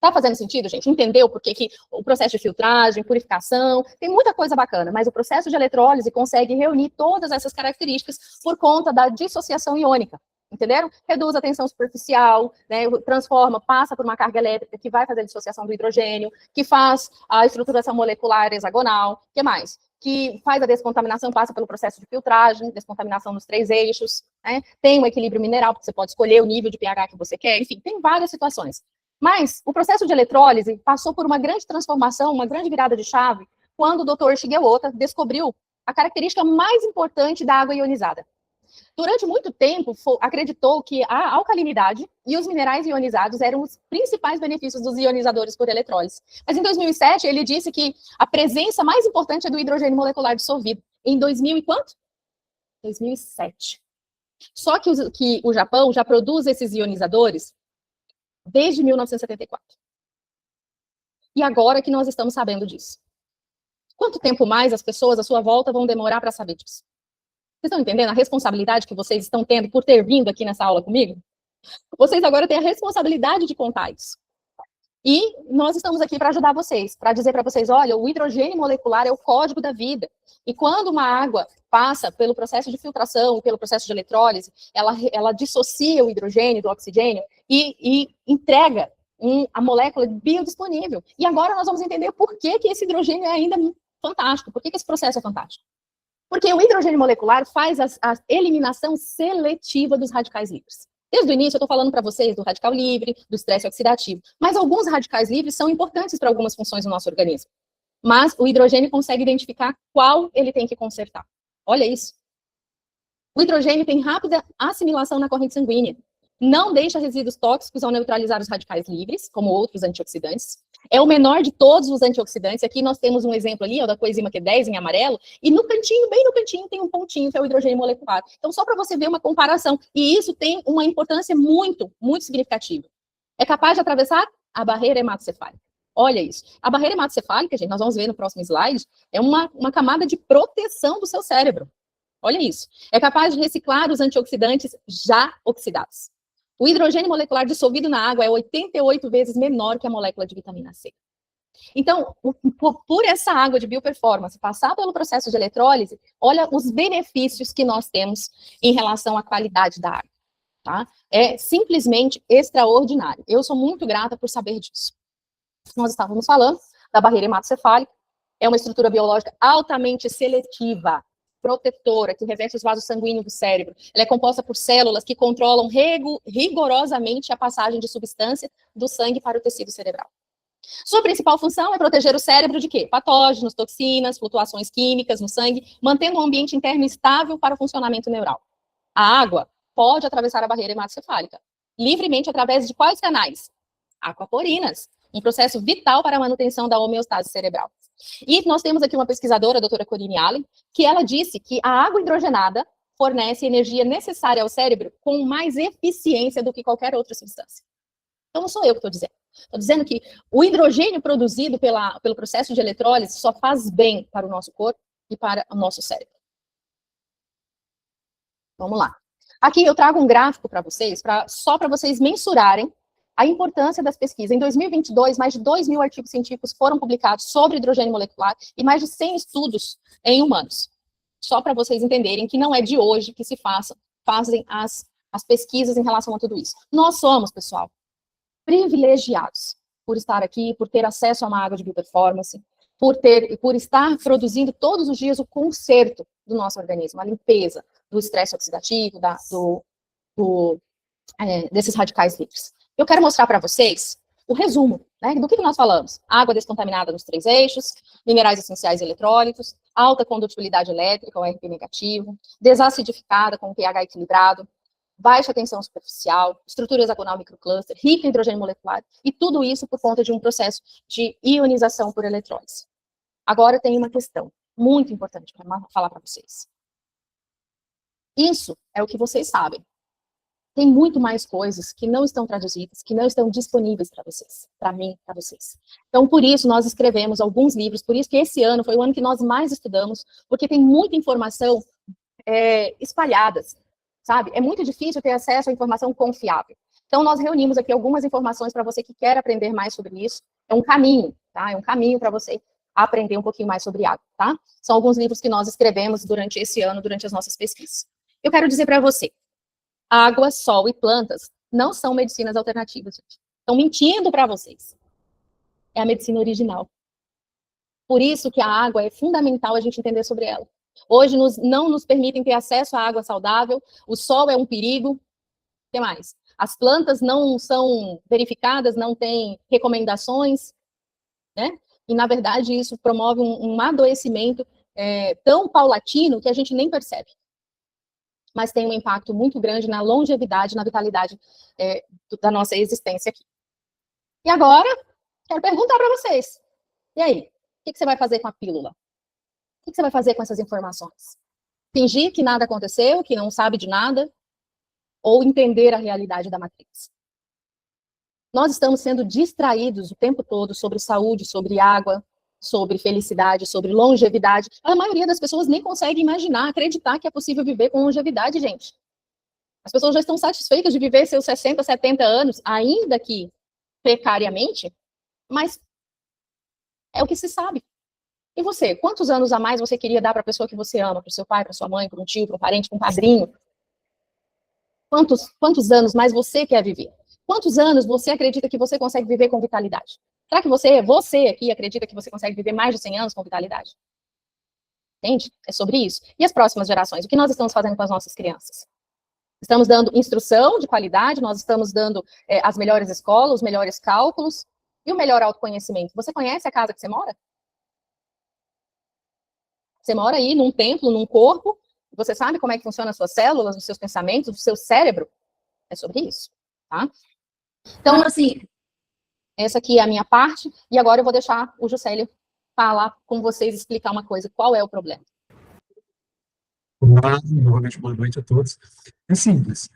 Tá fazendo sentido, gente? Entendeu por que o processo de filtragem, purificação, tem muita coisa bacana, mas o processo de eletrólise consegue reunir todas essas características por conta da dissociação iônica. Entenderam? Reduz a tensão superficial, né, transforma, passa por uma carga elétrica que vai fazer a dissociação do hidrogênio, que faz a estruturação molecular hexagonal, o que mais? Que faz a descontaminação, passa pelo processo de filtragem, descontaminação nos 3 eixos, né? Tem um equilíbrio mineral, porque você pode escolher o nível de pH que você quer, enfim, tem várias situações. Mas o processo de eletrólise passou por uma grande transformação, uma grande virada de chave, quando o Dr. Shigeota descobriu a característica mais importante da água ionizada. Durante muito tempo, acreditou que a alcalinidade e os minerais ionizados eram os principais benefícios dos ionizadores por eletrólise. Mas em 2007, ele disse que a presença mais importante é do hidrogênio molecular dissolvido. Em 2000 e quanto? 2007. Só que o Japão já produz esses ionizadores desde 1974. E agora que nós estamos sabendo disso. Quanto tempo mais as pessoas à sua volta vão demorar para saber disso? Vocês estão entendendo a responsabilidade que vocês estão tendo por ter vindo aqui nessa aula comigo? Vocês agora têm a responsabilidade de contar isso. E nós estamos aqui para ajudar vocês, para dizer para vocês, olha, o hidrogênio molecular é o código da vida. E quando uma água passa pelo processo de filtração, pelo processo de eletrólise, ela dissocia o hidrogênio do oxigênio e entrega a molécula biodisponível. E agora nós vamos entender por que esse hidrogênio é ainda fantástico, por que esse processo é fantástico. Porque o hidrogênio molecular faz a eliminação seletiva dos radicais livres. Desde o início eu estou falando para vocês do radical livre, do estresse oxidativo, mas alguns radicais livres são importantes para algumas funções do nosso organismo. Mas o hidrogênio consegue identificar qual ele tem que consertar. Olha isso. O hidrogênio tem rápida assimilação na corrente sanguínea. Não deixa resíduos tóxicos ao neutralizar os radicais livres, como outros antioxidantes. É o menor de todos os antioxidantes. Aqui nós temos um exemplo ali, ó, da coenzima Q10 em amarelo, e no cantinho, bem no cantinho, tem um pontinho que é o hidrogênio molecular. Então, só para você ver uma comparação. E isso tem uma importância muito, muito significativa. É capaz de atravessar a barreira hematocefálica. Olha isso. A barreira hematocefálica, gente, nós vamos ver no próximo slide, é uma camada de proteção do seu cérebro. Olha isso. É capaz de reciclar os antioxidantes já oxidados. O hidrogênio molecular dissolvido na água é 88 vezes menor que a molécula de vitamina C. Então, por essa água de bioperformance passar pelo processo de eletrólise, olha os benefícios que nós temos em relação à qualidade da água. Tá? É simplesmente extraordinário. Eu sou muito grata por saber disso. Nós estávamos falando da barreira hematocefálica, é uma estrutura biológica altamente seletiva, protetora, que reveste os vasos sanguíneos do cérebro. Ela é composta por células que controlam rigorosamente a passagem de substância do sangue para o tecido cerebral. Sua principal função é proteger o cérebro de quê? Patógenos, toxinas, flutuações químicas no sangue, mantendo um ambiente interno estável para o funcionamento neural. A água pode atravessar a barreira hematocefálica livremente através de quais canais? Aquaporinas, um processo vital para a manutenção da homeostase cerebral. E nós temos aqui uma pesquisadora, a doutora Corinne Allen, que ela disse que a água hidrogenada fornece energia necessária ao cérebro com mais eficiência do que qualquer outra substância. Então, não sou eu que estou dizendo. Estou dizendo que o hidrogênio produzido pelo processo de eletrólise só faz bem para o nosso corpo e para o nosso cérebro. Vamos lá. Aqui eu trago um gráfico para vocês, só para vocês mensurarem a importância das pesquisas. Em 2022, mais de 2.000 artigos científicos foram publicados sobre hidrogênio molecular e mais de 100 estudos em humanos. Só para vocês entenderem que não é de hoje que se fazem as pesquisas em relação a tudo isso. Nós somos, pessoal, privilegiados por estar aqui, por ter acesso a uma água de bioperformance, por estar produzindo todos os dias o conserto do nosso organismo, a limpeza do estresse oxidativo, desses radicais livres. Eu quero mostrar para vocês o resumo, né, do que nós falamos. Água descontaminada nos 3 eixos, minerais essenciais e eletrólitos, alta condutibilidade elétrica, o RP negativo, desacidificada com pH equilibrado, baixa tensão superficial, estrutura hexagonal microcluster, rica em hidrogênio molecular, e tudo isso por conta de um processo de ionização por eletrólise. Agora tem uma questão muito importante para falar para vocês. Isso é o que vocês sabem. Tem muito mais coisas que não estão traduzidas, que não estão disponíveis para vocês, para mim, para vocês. Então, por isso, nós escrevemos alguns livros, por isso que esse ano foi o ano que nós mais estudamos, porque tem muita informação espalhadas, sabe? É muito difícil ter acesso à informação confiável. Então, nós reunimos aqui algumas informações para você que quer aprender mais sobre isso. É um caminho, tá? É um caminho para você aprender um pouquinho mais sobre água, tá? São alguns livros que nós escrevemos durante esse ano, durante as nossas pesquisas. Eu quero dizer para você, água, sol e plantas não são medicinas alternativas, gente. Estão mentindo para vocês. É a medicina original. Por isso que a água é fundamental a gente entender sobre ela. Hoje não nos permitem ter acesso à água saudável, o sol é um perigo. O que mais? As plantas não são verificadas, não têm recomendações, né? E, na verdade, isso promove um adoecimento tão paulatino que a gente nem percebe. Mas tem um impacto muito grande na longevidade, na vitalidade da nossa existência aqui. E agora, quero perguntar para vocês. E aí? O que você vai fazer com a pílula? O que você vai fazer com essas informações? Fingir que nada aconteceu, que não sabe de nada? Ou entender a realidade da matriz? Nós estamos sendo distraídos o tempo todo sobre saúde, sobre água, sobre felicidade, sobre longevidade. A maioria das pessoas nem consegue imaginar, acreditar que é possível viver com longevidade, gente. As pessoas já estão satisfeitas de viver seus 60, 70 anos, ainda que precariamente, mas é o que se sabe. E você, quantos anos a mais você queria dar para a pessoa que você ama, para o seu pai, para sua mãe, para um tio, para um parente, para um padrinho? Quantos anos mais você quer viver? Quantos anos você acredita que você consegue viver com vitalidade? Será que você aqui acredita que você consegue viver mais de 100 anos com vitalidade? Entende? É sobre isso. E as próximas gerações? O que nós estamos fazendo com as nossas crianças? Estamos dando instrução de qualidade, nós estamos dando as melhores escolas, os melhores cálculos e o melhor autoconhecimento. Você conhece a casa que você mora? Você mora aí num templo, num corpo, você sabe como é que funcionam as suas células, os seus pensamentos, o seu cérebro? É sobre isso, tá? Então, assim, essa aqui é a minha parte, e agora eu vou deixar o Juscelio falar com vocês, explicar uma coisa, qual é o problema. Olá, novamente boa noite a todos. É simples,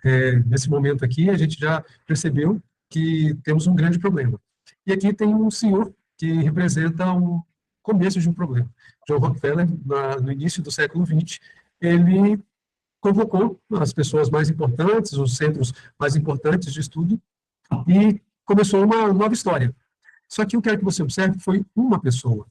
nesse momento aqui a gente já percebeu que temos um grande problema. E aqui tem um senhor que representa um começo de um problema. John Rockefeller, no início do século XX, ele convocou as pessoas mais importantes, os centros mais importantes de estudo, e começou uma nova história. Só que eu quero que você observe, foi uma pessoa.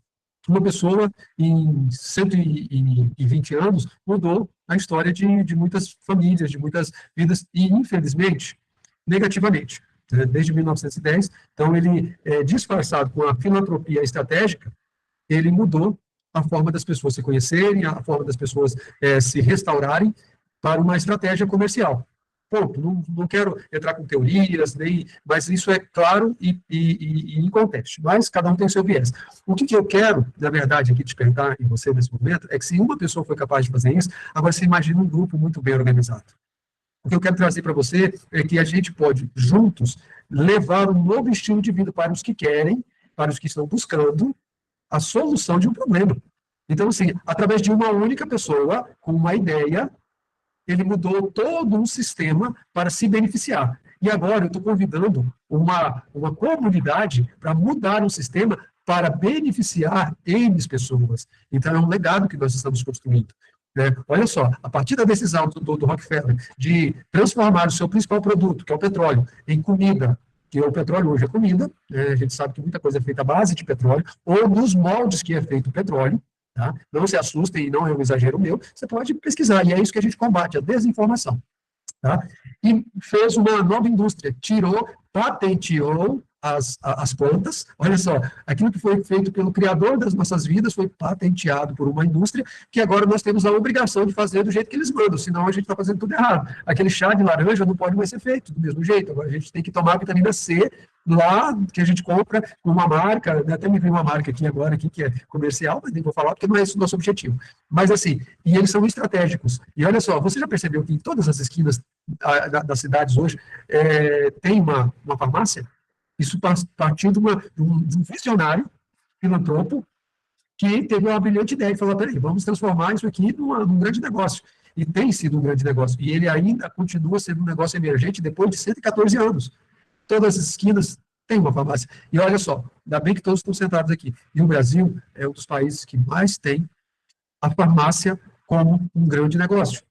Uma pessoa, em 120 anos, mudou a história de muitas famílias, de muitas vidas, e, infelizmente, negativamente. Desde 1910, então ele, disfarçado com a filantropia estratégica, ele mudou a forma das pessoas se conhecerem, a forma das pessoas se restaurarem para uma estratégia comercial. Ponto. Não quero entrar com teorias, mas isso é claro e em contexto. Mas cada um tem o seu viés. O que eu quero, na verdade, aqui despertar em você nesse momento, é que se uma pessoa foi capaz de fazer isso, agora você imagina um grupo muito bem organizado. O que eu quero trazer para você é que a gente pode, juntos, levar um novo estilo de vida para os que querem, para os que estão buscando a solução de um problema. Então, assim, através de uma única pessoa, com uma ideia, ele mudou todo um sistema para se beneficiar. E agora eu estou convidando uma comunidade para mudar um sistema para beneficiar N pessoas. Então, é um legado que nós estamos construindo. Olha só, a partir da decisão do Rockefeller de transformar o seu principal produto, que é o petróleo, em comida, que o petróleo hoje é comida, a gente sabe que muita coisa é feita à base de petróleo, ou nos moldes que é feito o petróleo, tá? Não se assustem, e não é um exagero meu, você pode pesquisar, e é isso que a gente combate, a desinformação. Tá? E fez uma nova indústria, patenteou as plantas. Olha só, aquilo que foi feito pelo Criador das nossas vidas foi patenteado por uma indústria que agora nós temos a obrigação de fazer do jeito que eles mandam, senão a gente está fazendo tudo errado. Aquele chá de laranja não pode mais ser feito do mesmo jeito. Agora a gente tem que tomar a vitamina C lá, que a gente compra com uma marca, até me veio uma marca aqui agora, aqui, que é comercial, mas nem vou falar, porque não é esse o nosso objetivo. Mas assim, e eles são estratégicos. E olha só, você já percebeu que em todas as esquinas das cidades hoje tem uma farmácia? Isso partiu de um visionário, filantropo, que teve uma brilhante ideia de falar, peraí, vamos transformar isso aqui num grande negócio. E tem sido um grande negócio. E ele ainda continua sendo um negócio emergente depois de 114 anos. Todas as esquinas têm uma farmácia. E olha só, ainda bem que todos estão sentados aqui. E o Brasil é um dos países que mais tem a farmácia como um grande negócio.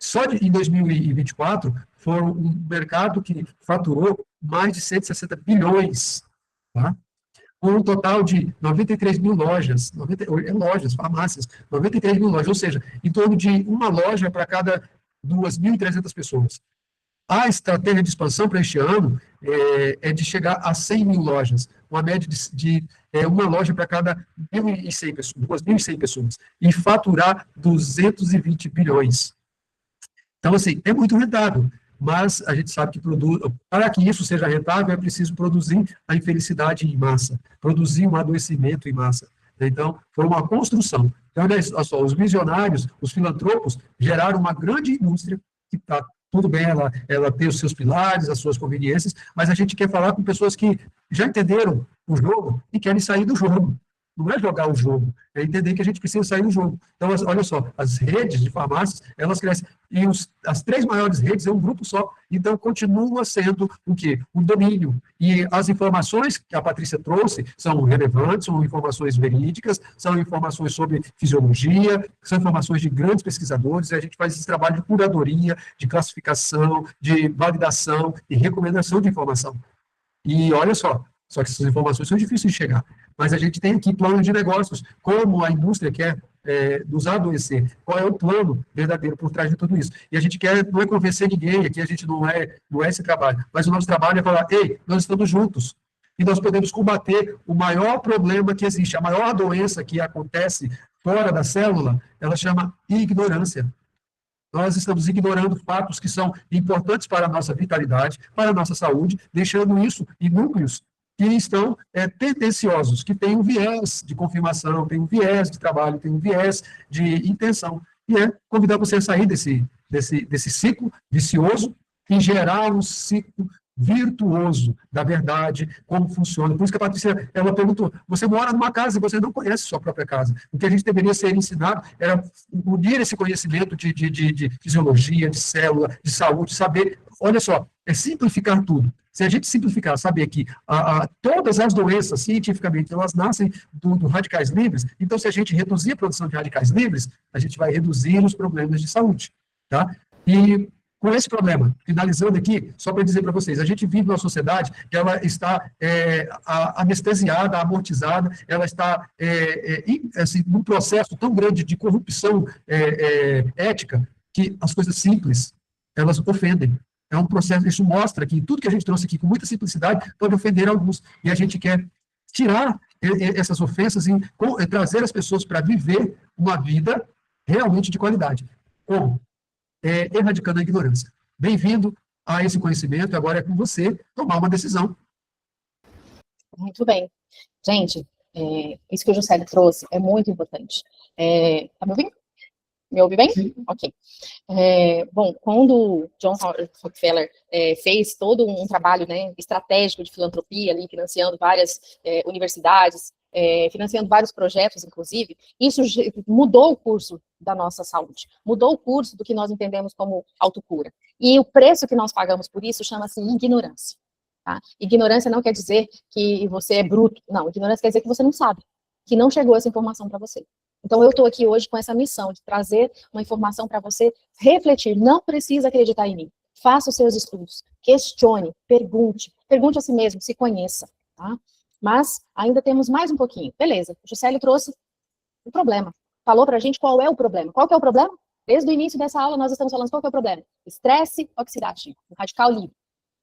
Só em 2024, foi um mercado que faturou mais de 160 bilhões, tá? Com um total de 93 mil lojas, farmácias, 93 mil lojas, ou seja, em torno de uma loja para cada 2.300 pessoas. A estratégia de expansão para este ano é de chegar a 100 mil lojas, uma média de uma loja para cada 1.100 pessoas, 2.100 pessoas, e faturar 220 bilhões. Então, assim, é muito rentável, mas a gente sabe que para que isso seja rentável, é preciso produzir a infelicidade em massa, produzir um adoecimento em massa. Então, foi uma construção. Então, olha só, os visionários, os filantropos, geraram uma grande indústria que está tudo bem, ela tem os seus pilares, as suas conveniências, mas a gente quer falar com pessoas que já entenderam o jogo e querem sair do jogo. Não é jogar o jogo, é entender que a gente precisa sair do jogo. Então, olha só, as redes de farmácias, elas crescem. E as 3 maiores redes é um grupo só. Então, continua sendo o quê? Um domínio. E as informações que a Patrícia trouxe são relevantes, são informações verídicas, são informações sobre fisiologia, são informações de grandes pesquisadores, e a gente faz esse trabalho de curadoria, de classificação, de validação e recomendação de informação. E olha só que essas informações são difíceis de chegar. Mas a gente tem aqui planos de negócios, como a indústria quer nos adoecer, qual é o plano verdadeiro por trás de tudo isso. E a gente não é convencer ninguém, aqui a gente não é esse trabalho, mas o nosso trabalho é falar, ei, nós estamos juntos, e nós podemos combater o maior problema que existe, a maior doença que acontece fora da célula, ela chama ignorância. Nós estamos ignorando fatos que são importantes para a nossa vitalidade, para a nossa saúde, deixando isso em núcleos que estão tendenciosos, que têm um viés de confirmação, tem um viés de trabalho, tem um viés de intenção. E convidar você a sair desse ciclo vicioso e gerar um ciclo virtuoso da verdade, como funciona. Por isso que a Patrícia, ela perguntou, você mora numa casa e você não conhece sua própria casa. O que a gente deveria ser ensinado era unir esse conhecimento de fisiologia, de célula, de saúde, saber, olha só, é simplificar tudo. Se a gente simplificar, saber que todas as doenças, cientificamente, elas nascem do radicais livres, então se a gente reduzir a produção de radicais livres, a gente vai reduzir os problemas de saúde, tá? E com esse problema, finalizando aqui, só para dizer para vocês, a gente vive uma sociedade que ela está anestesiada, amortizada, ela está assim, num processo tão grande de corrupção ética, que as coisas simples, elas ofendem. É um processo, isso mostra que tudo que a gente trouxe aqui com muita simplicidade pode ofender alguns. E a gente quer tirar essas ofensas e trazer as pessoas para viver uma vida realmente de qualidade. Como? Erradicando a ignorância. Bem-vindo a esse conhecimento, agora é com você tomar uma decisão. Muito bem. Gente, isso que o Juscelio trouxe é muito importante. Tá me ouvindo? Me ouve bem? Sim. Ok. Bom, quando John Rockefeller fez todo um trabalho, né, estratégico de filantropia, ali, financiando várias universidades, financiando vários projetos, inclusive, isso mudou o curso da nossa saúde, mudou o curso do que nós entendemos como autocura. E o preço que nós pagamos por isso chama-se ignorância. Tá? Ignorância não quer dizer que você é bruto, não, ignorância quer dizer que você não sabe, que não chegou essa informação para você. Então, eu estou aqui hoje com essa missão de trazer uma informação para você refletir. Não precisa acreditar em mim. Faça os seus estudos, questione, pergunte a si mesmo, se conheça, tá? Mas ainda temos mais um pouquinho. Beleza, o Juscelio trouxe o problema. Falou para a gente qual é o problema. Qual que é o problema? Desde o início dessa aula, nós estamos falando qual que é o problema. Estresse oxidativo, o radical livre.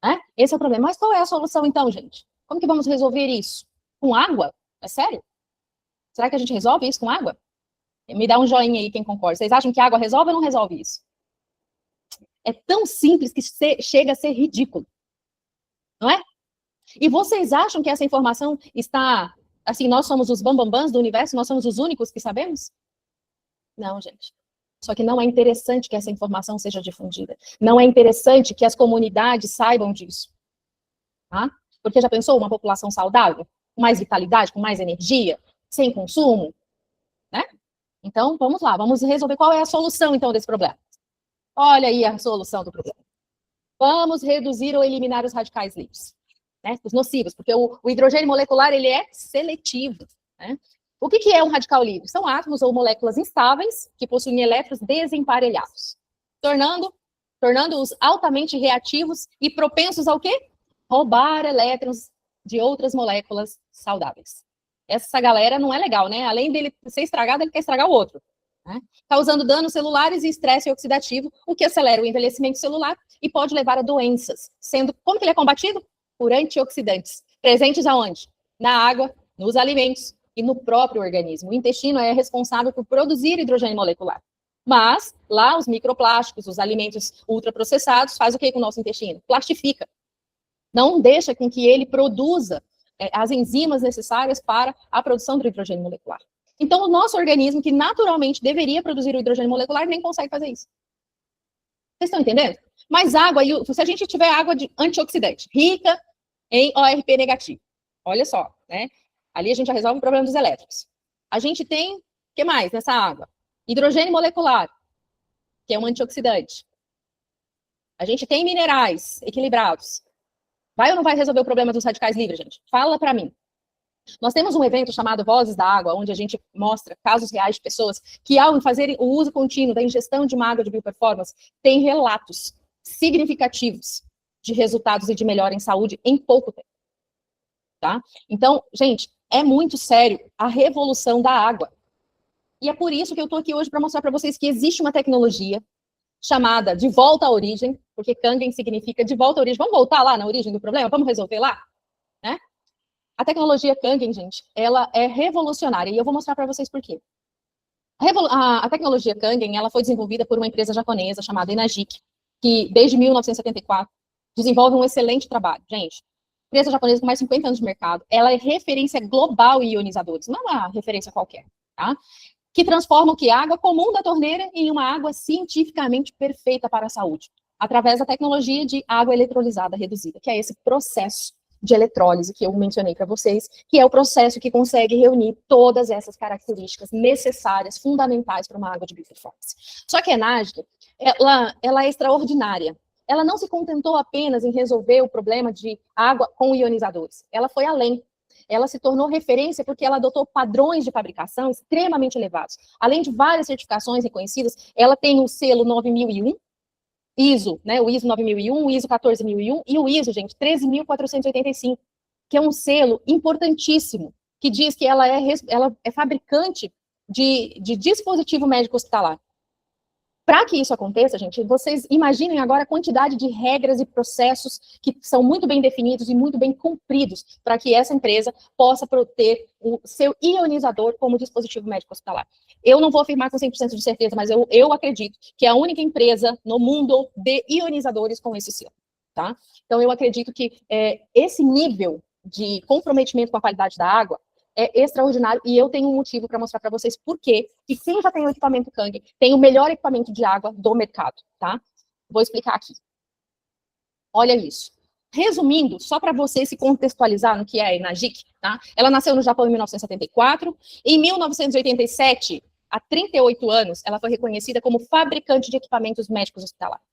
Né? Esse é o problema. Mas qual é a solução, então, gente? Como que vamos resolver isso? Com água? É sério? Será que a gente resolve isso com água? Me dá um joinha aí quem concorda. Vocês acham que água resolve ou não resolve isso? É tão simples que chega a ser ridículo. Não é? E vocês acham que essa informação está... Assim, nós somos os bambambãs do universo? Nós somos os únicos que sabemos? Não, gente. Só que não é interessante que essa informação seja difundida. Não é interessante que as comunidades saibam disso. Tá? Porque já pensou uma população saudável? Com mais vitalidade, com mais energia, sem consumo? Né? Então, vamos lá. Vamos resolver qual é a solução, então, desse problema. Olha aí a solução do problema. Vamos reduzir ou eliminar os radicais livres. Né? Os nocivos, porque o hidrogênio molecular, ele é seletivo. Né? O que é um radical livre? São átomos ou moléculas instáveis que possuem elétrons desemparelhados, tornando-os altamente reativos e propensos ao quê? Roubar elétrons de outras moléculas saudáveis. Essa galera não é legal, né? Além dele ser estragado, ele quer estragar o outro. Né? Causando danos celulares e estresse oxidativo, o que acelera o envelhecimento celular e pode levar a doenças. Como que ele é combatido? Por antioxidantes, presentes aonde? Na água, nos alimentos e no próprio organismo. O intestino é responsável por produzir hidrogênio molecular. Mas, lá, os microplásticos, os alimentos ultraprocessados, faz o que com o nosso intestino? Plastifica. Não deixa com que ele produza as enzimas necessárias para a produção do hidrogênio molecular. Então, o nosso organismo, que naturalmente deveria produzir o hidrogênio molecular, nem consegue fazer isso. Vocês estão entendendo? Mas água, se a gente tiver água de antioxidante, rica em ORP negativo, olha só, né? Ali a gente já resolve o problema dos elétrons. A gente tem, o que mais nessa água? Hidrogênio molecular, que é um antioxidante. A gente tem minerais equilibrados. Vai ou não vai resolver o problema dos radicais livres, gente? Fala para mim. Nós temos um evento chamado Vozes da Água, onde a gente mostra casos reais de pessoas que, ao fazerem o uso contínuo da ingestão de uma água de bioperformance, têm relatos significativos de resultados e de melhora em saúde em pouco tempo. Tá? Então, gente, é muito sério a revolução da água. E é por isso que eu estou aqui hoje para mostrar para vocês que existe uma tecnologia chamada de volta à origem, porque Kangen significa de volta à origem. Vamos voltar lá na origem do problema? Vamos resolver lá? Né? A tecnologia Kangen, gente, ela é revolucionária, e eu vou mostrar para vocês por quê. A tecnologia Kangen, ela foi desenvolvida por uma empresa japonesa chamada Enagic, que desde 1974 desenvolve um excelente trabalho. Gente, empresa japonesa com mais de 50 anos de mercado, ela é referência global em ionizadores, não é uma referência qualquer, tá? Que transforma o que? A água comum da torneira em uma água cientificamente perfeita para a saúde, através da tecnologia de água eletrolizada reduzida, que é esse processo de eletrólise que eu mencionei para vocês, que é o processo que consegue reunir todas essas características necessárias, fundamentais para uma água de bioperformance. Só que a Enagic, ela é extraordinária. Ela não se contentou apenas em resolver o problema de água com ionizadores. Ela foi além. Ela se tornou referência porque ela adotou padrões de fabricação extremamente elevados. Além de várias certificações reconhecidas, ela tem o selo 9001, ISO, né, o ISO 9001, o ISO 14001 e o ISO, gente, 13.485, que é um selo importantíssimo, que diz que ela é fabricante de dispositivo médico hospitalar. Para que isso aconteça, gente, vocês imaginem agora a quantidade de regras e processos que são muito bem definidos e muito bem cumpridos para que essa empresa possa ter o seu ionizador como dispositivo médico hospitalar. Eu não vou afirmar com 100% de certeza, mas eu acredito que é a única empresa no mundo de ionizadores com esse selo, tá? Então, eu acredito que esse nível de comprometimento com a qualidade da água é extraordinário, e eu tenho um motivo para mostrar para vocês por quê, que quem já tem o equipamento Kangen tem o melhor equipamento de água do mercado, tá? Vou explicar aqui. Olha isso. Resumindo, só para você se contextualizar no que é a Enagic, tá? Ela nasceu no Japão em 1974, em 1987, há 38 anos, ela foi reconhecida como fabricante de equipamentos médicos hospitalares.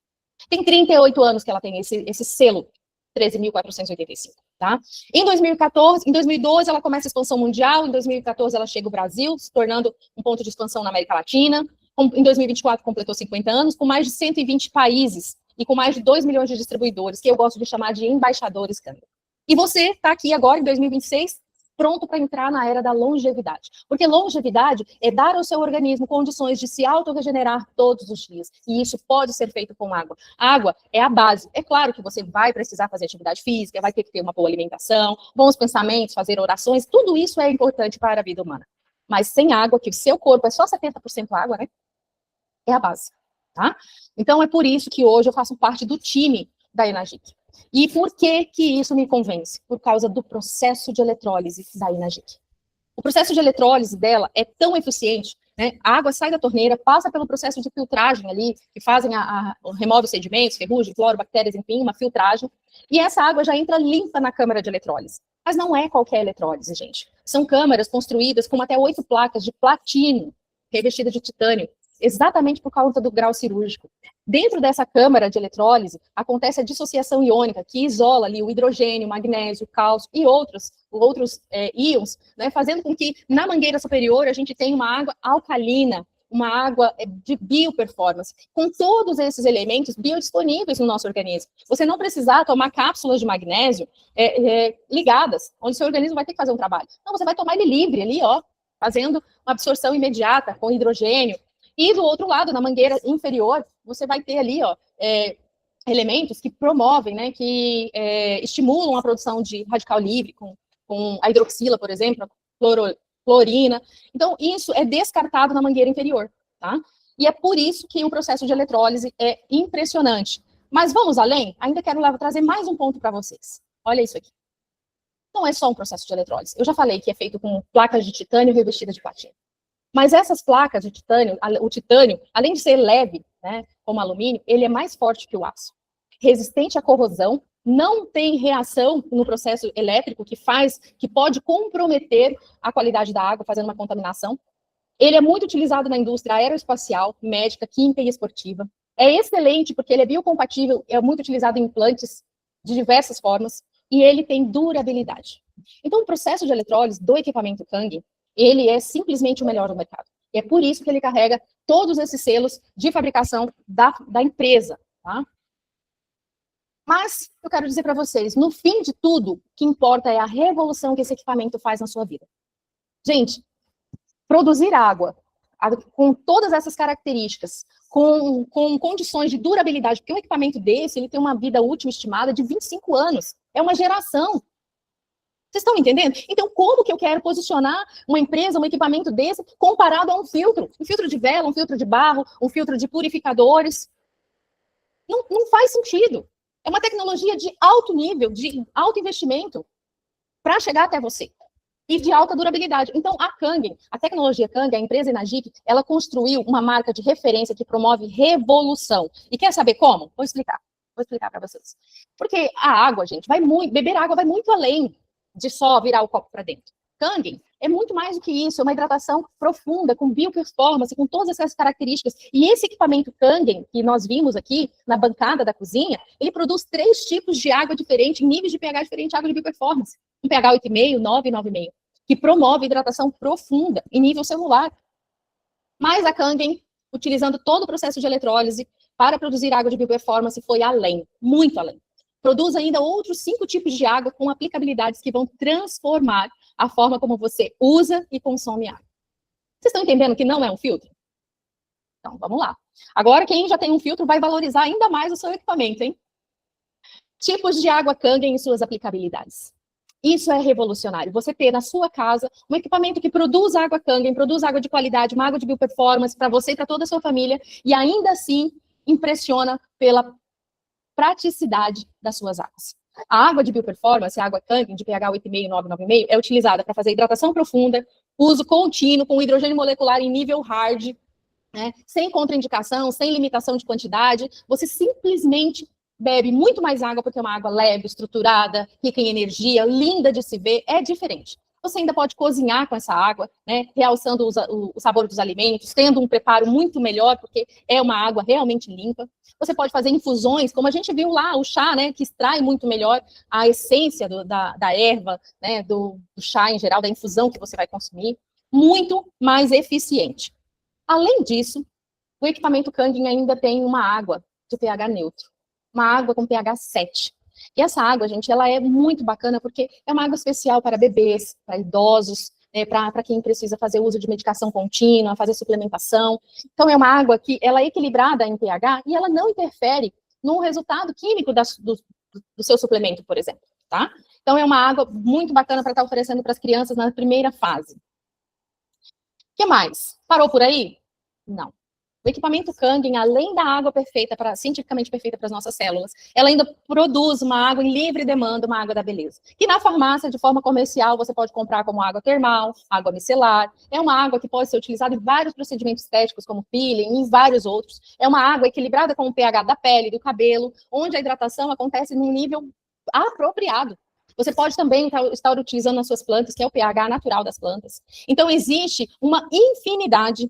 Tem 38 anos que ela tem esse selo 13.485, tá? Em 2012, ela começa a expansão mundial, em 2014 ela chega ao Brasil, se tornando um ponto de expansão na América Latina, em 2024 completou 50 anos, com mais de 120 países e com mais de 2 milhões de distribuidores, que eu gosto de chamar de embaixadores Kangen. E você está aqui agora, em 2026, pronto para entrar na era da longevidade. Porque longevidade é dar ao seu organismo condições de se autorregenerar todos os dias. E isso pode ser feito com água. A água é a base. É claro que você vai precisar fazer atividade física, vai ter que ter uma boa alimentação, bons pensamentos, fazer orações, tudo isso é importante para a vida humana. Mas sem água, que o seu corpo é só 70% água, né? É a base, tá? Então é por isso que hoje eu faço parte do time da Enagic. E por que que isso me convence? Por causa do processo de eletrólise da Enagic. O processo de eletrólise dela é tão eficiente, né? A água sai da torneira, passa pelo processo de filtragem ali, que fazem remove os sedimentos, ferrugem, cloro, bactérias, enfim, uma filtragem, e essa água já entra limpa na câmara de eletrólise. Mas não é qualquer eletrólise, gente. São câmaras construídas com até 8 placas de platino, revestida de titânio, exatamente por causa do grau cirúrgico. Dentro dessa câmara de eletrólise, acontece a dissociação iônica, que isola ali o hidrogênio, o magnésio, o cálcio e outros íons, né, fazendo com que na mangueira superior a gente tenha uma água alcalina, uma água de bioperformance, com todos esses elementos biodisponíveis no nosso organismo. Você não precisar tomar cápsulas de magnésio ligadas, onde o seu organismo vai ter que fazer um trabalho. Não, você vai tomar ele livre ali, ó, fazendo uma absorção imediata com hidrogênio. E do outro lado, na mangueira inferior, você vai ter ali, ó, elementos que promovem, né, que estimulam a produção de radical livre, com a hidroxila, por exemplo, a clorina. Então, isso é descartado na mangueira inferior, tá? E é por isso que o processo de eletrólise é impressionante. Mas vamos além? Ainda quero trazer mais um ponto para vocês. Olha isso aqui. Não é só um processo de eletrólise. Eu já falei que é feito com placas de titânio revestidas de platino. Mas essas placas de titânio, o titânio, além de ser leve, né, como alumínio, ele é mais forte que o aço. Resistente à corrosão, não tem reação no processo elétrico que pode comprometer a qualidade da água, fazendo uma contaminação. Ele é muito utilizado na indústria aeroespacial, médica, química e esportiva. É excelente porque ele é biocompatível, é muito utilizado em implantes de diversas formas e ele tem durabilidade. Então, o processo de eletrólise do equipamento Kangen, ele é simplesmente o melhor do mercado. E é por isso que ele carrega todos esses selos de fabricação da empresa, tá? Mas eu quero dizer para vocês, no fim de tudo, o que importa é a revolução que esse equipamento faz na sua vida. Gente, produzir água com todas essas características, com condições de durabilidade, porque um equipamento desse, ele tem uma vida útil estimada de 25 anos. É uma geração. Vocês estão entendendo? Então, como que eu quero posicionar uma empresa, um equipamento desse, comparado a um filtro? Um filtro de vela, um filtro de barro, um filtro de purificadores? Não faz sentido. É uma tecnologia de alto nível, de alto investimento, para chegar até você. E de alta durabilidade. Então, a Kangen, a tecnologia Kangen, a empresa Enagic, ela construiu uma marca de referência que promove revolução. E quer saber como? Vou explicar para vocês. Porque a água, gente, beber água vai muito além de só virar o copo para dentro. Kangen é muito mais do que isso, é uma hidratação profunda, com bioperformance, com todas essas características. E esse equipamento Kangen, que nós vimos aqui na bancada da cozinha, ele produz 3 tipos de água diferentes, em níveis de pH diferente, água de bioperformance. Um pH 8,5, 9 e 9,5, que promove hidratação profunda em nível celular. Mas a Kangen, utilizando todo o processo de eletrólise para produzir água de bioperformance, foi além, muito além. Produz ainda outros 5 tipos de água com aplicabilidades que vão transformar a forma como você usa e consome água. Vocês estão entendendo que não é um filtro? Então, vamos lá. Agora, quem já tem um filtro vai valorizar ainda mais o seu equipamento, hein? Tipos de água Kangen e suas aplicabilidades. Isso é revolucionário. Você ter na sua casa um equipamento que produz água Kangen, produz água de qualidade, uma água de bioperformance para você e para toda a sua família, e ainda assim impressiona pela praticidade das suas águas. A água de bioperformance, a água Kangen de pH 8,5, 9, 9,5, é utilizada para fazer hidratação profunda, uso contínuo com hidrogênio molecular em nível hard, né, sem contraindicação, sem limitação de quantidade. Você simplesmente bebe muito mais água porque é uma água leve, estruturada, rica em energia, linda de se ver, é diferente. Você ainda pode cozinhar com essa água, né, realçando o sabor dos alimentos, tendo um preparo muito melhor, porque é uma água realmente limpa. Você pode fazer infusões, como a gente viu lá, o chá, né, que extrai muito melhor a essência da erva, né, do chá em geral, da infusão que você vai consumir, muito mais eficiente. Além disso, o equipamento Kangen ainda tem uma água de pH neutro, uma água com pH 7. E essa água, gente, ela é muito bacana porque é uma água especial para bebês, para idosos, para quem precisa fazer uso de medicação contínua, fazer suplementação. Então, é uma água que ela é equilibrada em pH e ela não interfere no resultado químico do seu suplemento, por exemplo, tá? Então, é uma água muito bacana para estar oferecendo para as crianças na primeira fase. O que mais? Parou por aí? Não. O equipamento Kangen, além da água perfeita, cientificamente perfeita para as nossas células, ela ainda produz uma água em livre demanda, uma água da beleza. Que na farmácia, de forma comercial, você pode comprar como água termal, água micelar. É uma água que pode ser utilizada em vários procedimentos estéticos, como peeling e vários outros. É uma água equilibrada com o pH da pele, do cabelo, onde a hidratação acontece num nível apropriado. Você pode também estar utilizando nas suas plantas, que é o pH natural das plantas. Então, existe uma infinidade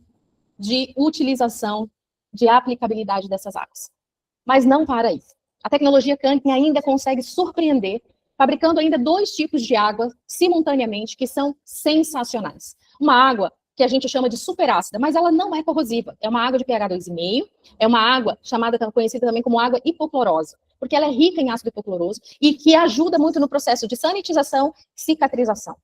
de utilização, de aplicabilidade dessas águas. Mas não para aí. A tecnologia Kangen ainda consegue surpreender, fabricando ainda 2 tipos de água simultaneamente, que são sensacionais. Uma água que a gente chama de superácida, mas ela não é corrosiva. É uma água de pH 2,5, é uma água conhecida também como água hipoclorosa, porque ela é rica em ácido hipocloroso e que ajuda muito no processo de sanitização e cicatrização.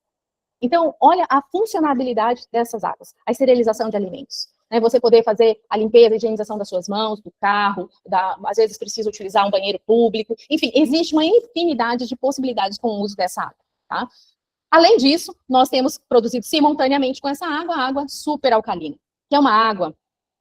Então, olha a funcionalidade dessas águas. A esterilização de alimentos. Você poder fazer a limpeza e higienização das suas mãos, do carro, às vezes precisa utilizar um banheiro público. Enfim, existe uma infinidade de possibilidades com o uso dessa água. Tá? Além disso, nós temos produzido simultaneamente com essa água, a água super alcalina, que é uma água,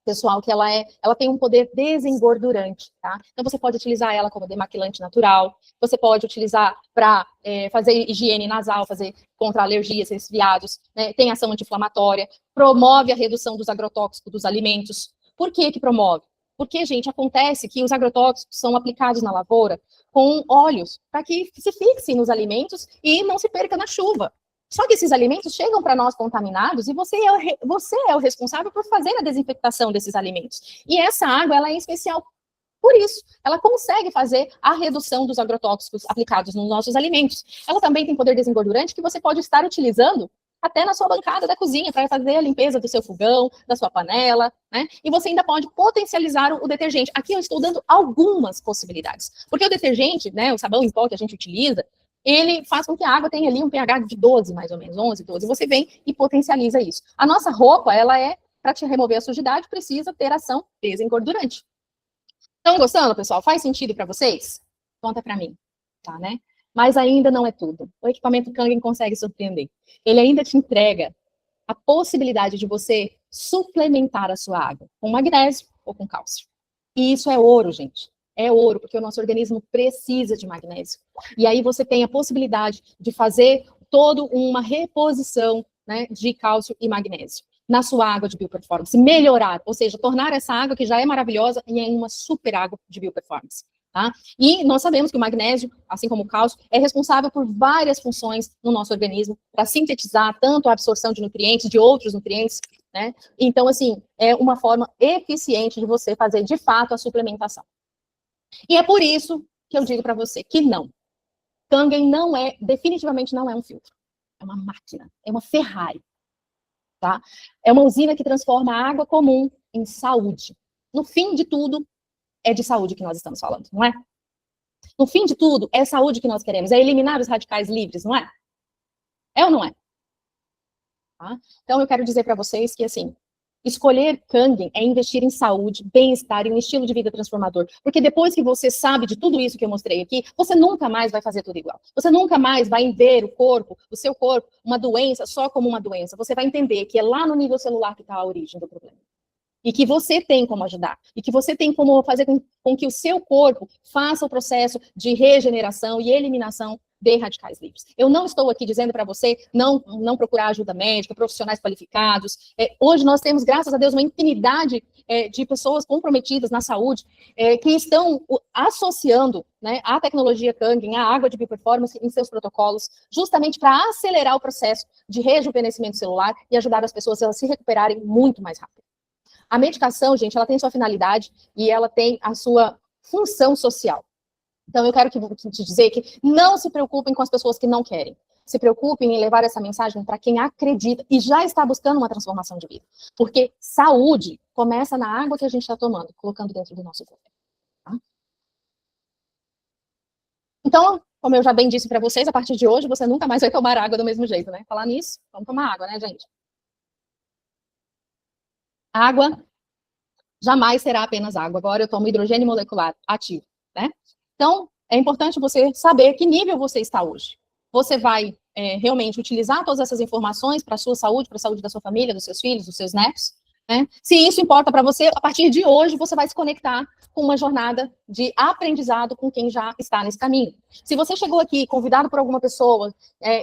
pessoal, que ela tem um poder desengordurante, tá? Então, você pode utilizar ela como demaquilante natural, você pode utilizar para fazer higiene nasal, fazer contra alergias, resfriados, né? Tem ação anti-inflamatória, promove a redução dos agrotóxicos dos alimentos. Por que que promove? Porque, gente, acontece que os agrotóxicos são aplicados na lavoura com óleos, para que se fixem nos alimentos e não se perca na chuva. Só que esses alimentos chegam para nós contaminados e você é o responsável por fazer a desinfectação desses alimentos. E essa água, ela é especial por isso. Ela consegue fazer a redução dos agrotóxicos aplicados nos nossos alimentos. Ela também tem poder desengordurante que você pode estar utilizando até na sua bancada da cozinha, para fazer a limpeza do seu fogão, da sua panela, né? E você ainda pode potencializar o detergente. Aqui eu estou dando algumas possibilidades. Porque o detergente, né, o sabão em pó que a gente utiliza, ele faz com que a água tenha ali um pH de 12, mais ou menos, 11, 12. Você vem e potencializa isso. A nossa roupa, ela para te remover a sujidade, precisa ter ação desengordurante. Estão gostando, pessoal? Faz sentido para vocês? Conta para mim, tá, né? Mas ainda não é tudo. O equipamento Kangen consegue surpreender. Ele ainda te entrega a possibilidade de você suplementar a sua água com magnésio ou com cálcio. E isso é ouro, gente. É ouro, porque o nosso organismo precisa de magnésio. E aí você tem a possibilidade de fazer toda uma reposição, né, de cálcio e magnésio na sua água de bioperformance, melhorar, ou seja, tornar essa água que já é maravilhosa em uma super água de bioperformance. Tá? E nós sabemos que o magnésio, assim como o cálcio, é responsável por várias funções no nosso organismo, para sintetizar tanto a absorção de nutrientes, de outros nutrientes, né? Então, assim, é uma forma eficiente de você fazer, de fato, a suplementação. E é por isso que eu digo para você que não. Kangen definitivamente não é um filtro. É uma máquina, é uma Ferrari. Tá? É uma usina que transforma a água comum em saúde. No fim de tudo, é de saúde que nós estamos falando, não é? No fim de tudo, é saúde que nós queremos, é eliminar os radicais livres, não é? É ou não é? Tá? Então, eu quero dizer para vocês que, assim, escolher Kangen é investir em saúde, bem-estar e um estilo de vida transformador. Porque depois que você sabe de tudo isso que eu mostrei aqui, você nunca mais vai fazer tudo igual. Você nunca mais vai ver o seu corpo, uma doença só como uma doença. Você vai entender que é lá no nível celular que está a origem do problema. E que você tem como ajudar. E que você tem como fazer com que o seu corpo faça o processo de regeneração e eliminação de radicais livres. Eu não estou aqui dizendo para você não procurar ajuda médica, profissionais qualificados. Hoje nós temos, graças a Deus, uma infinidade de pessoas comprometidas na saúde que estão associando, né, a tecnologia Kangen, a água de bioperformance em seus protocolos, justamente para acelerar o processo de rejuvenescimento celular e ajudar as pessoas a se recuperarem muito mais rápido. A medicação, gente, ela tem sua finalidade e ela tem a sua função social. Então, eu quero te dizer que não se preocupem com as pessoas que não querem. Se preocupem em levar essa mensagem para quem acredita e já está buscando uma transformação de vida. Porque saúde começa na água que a gente está tomando, colocando dentro do nosso corpo. Tá? Então, como eu já bem disse para vocês, a partir de hoje você nunca mais vai tomar água do mesmo jeito, né? Falar nisso, vamos tomar água, né, gente? Água jamais será apenas água. Agora eu tomo hidrogênio molecular ativo, né? Então, é importante você saber que nível você está hoje. Você vai realmente utilizar todas essas informações para a sua saúde, para a saúde da sua família, dos seus filhos, dos seus netos, né? Se isso importa para você, a partir de hoje você vai se conectar com uma jornada de aprendizado com quem já está nesse caminho. Se você chegou aqui convidado por alguma pessoa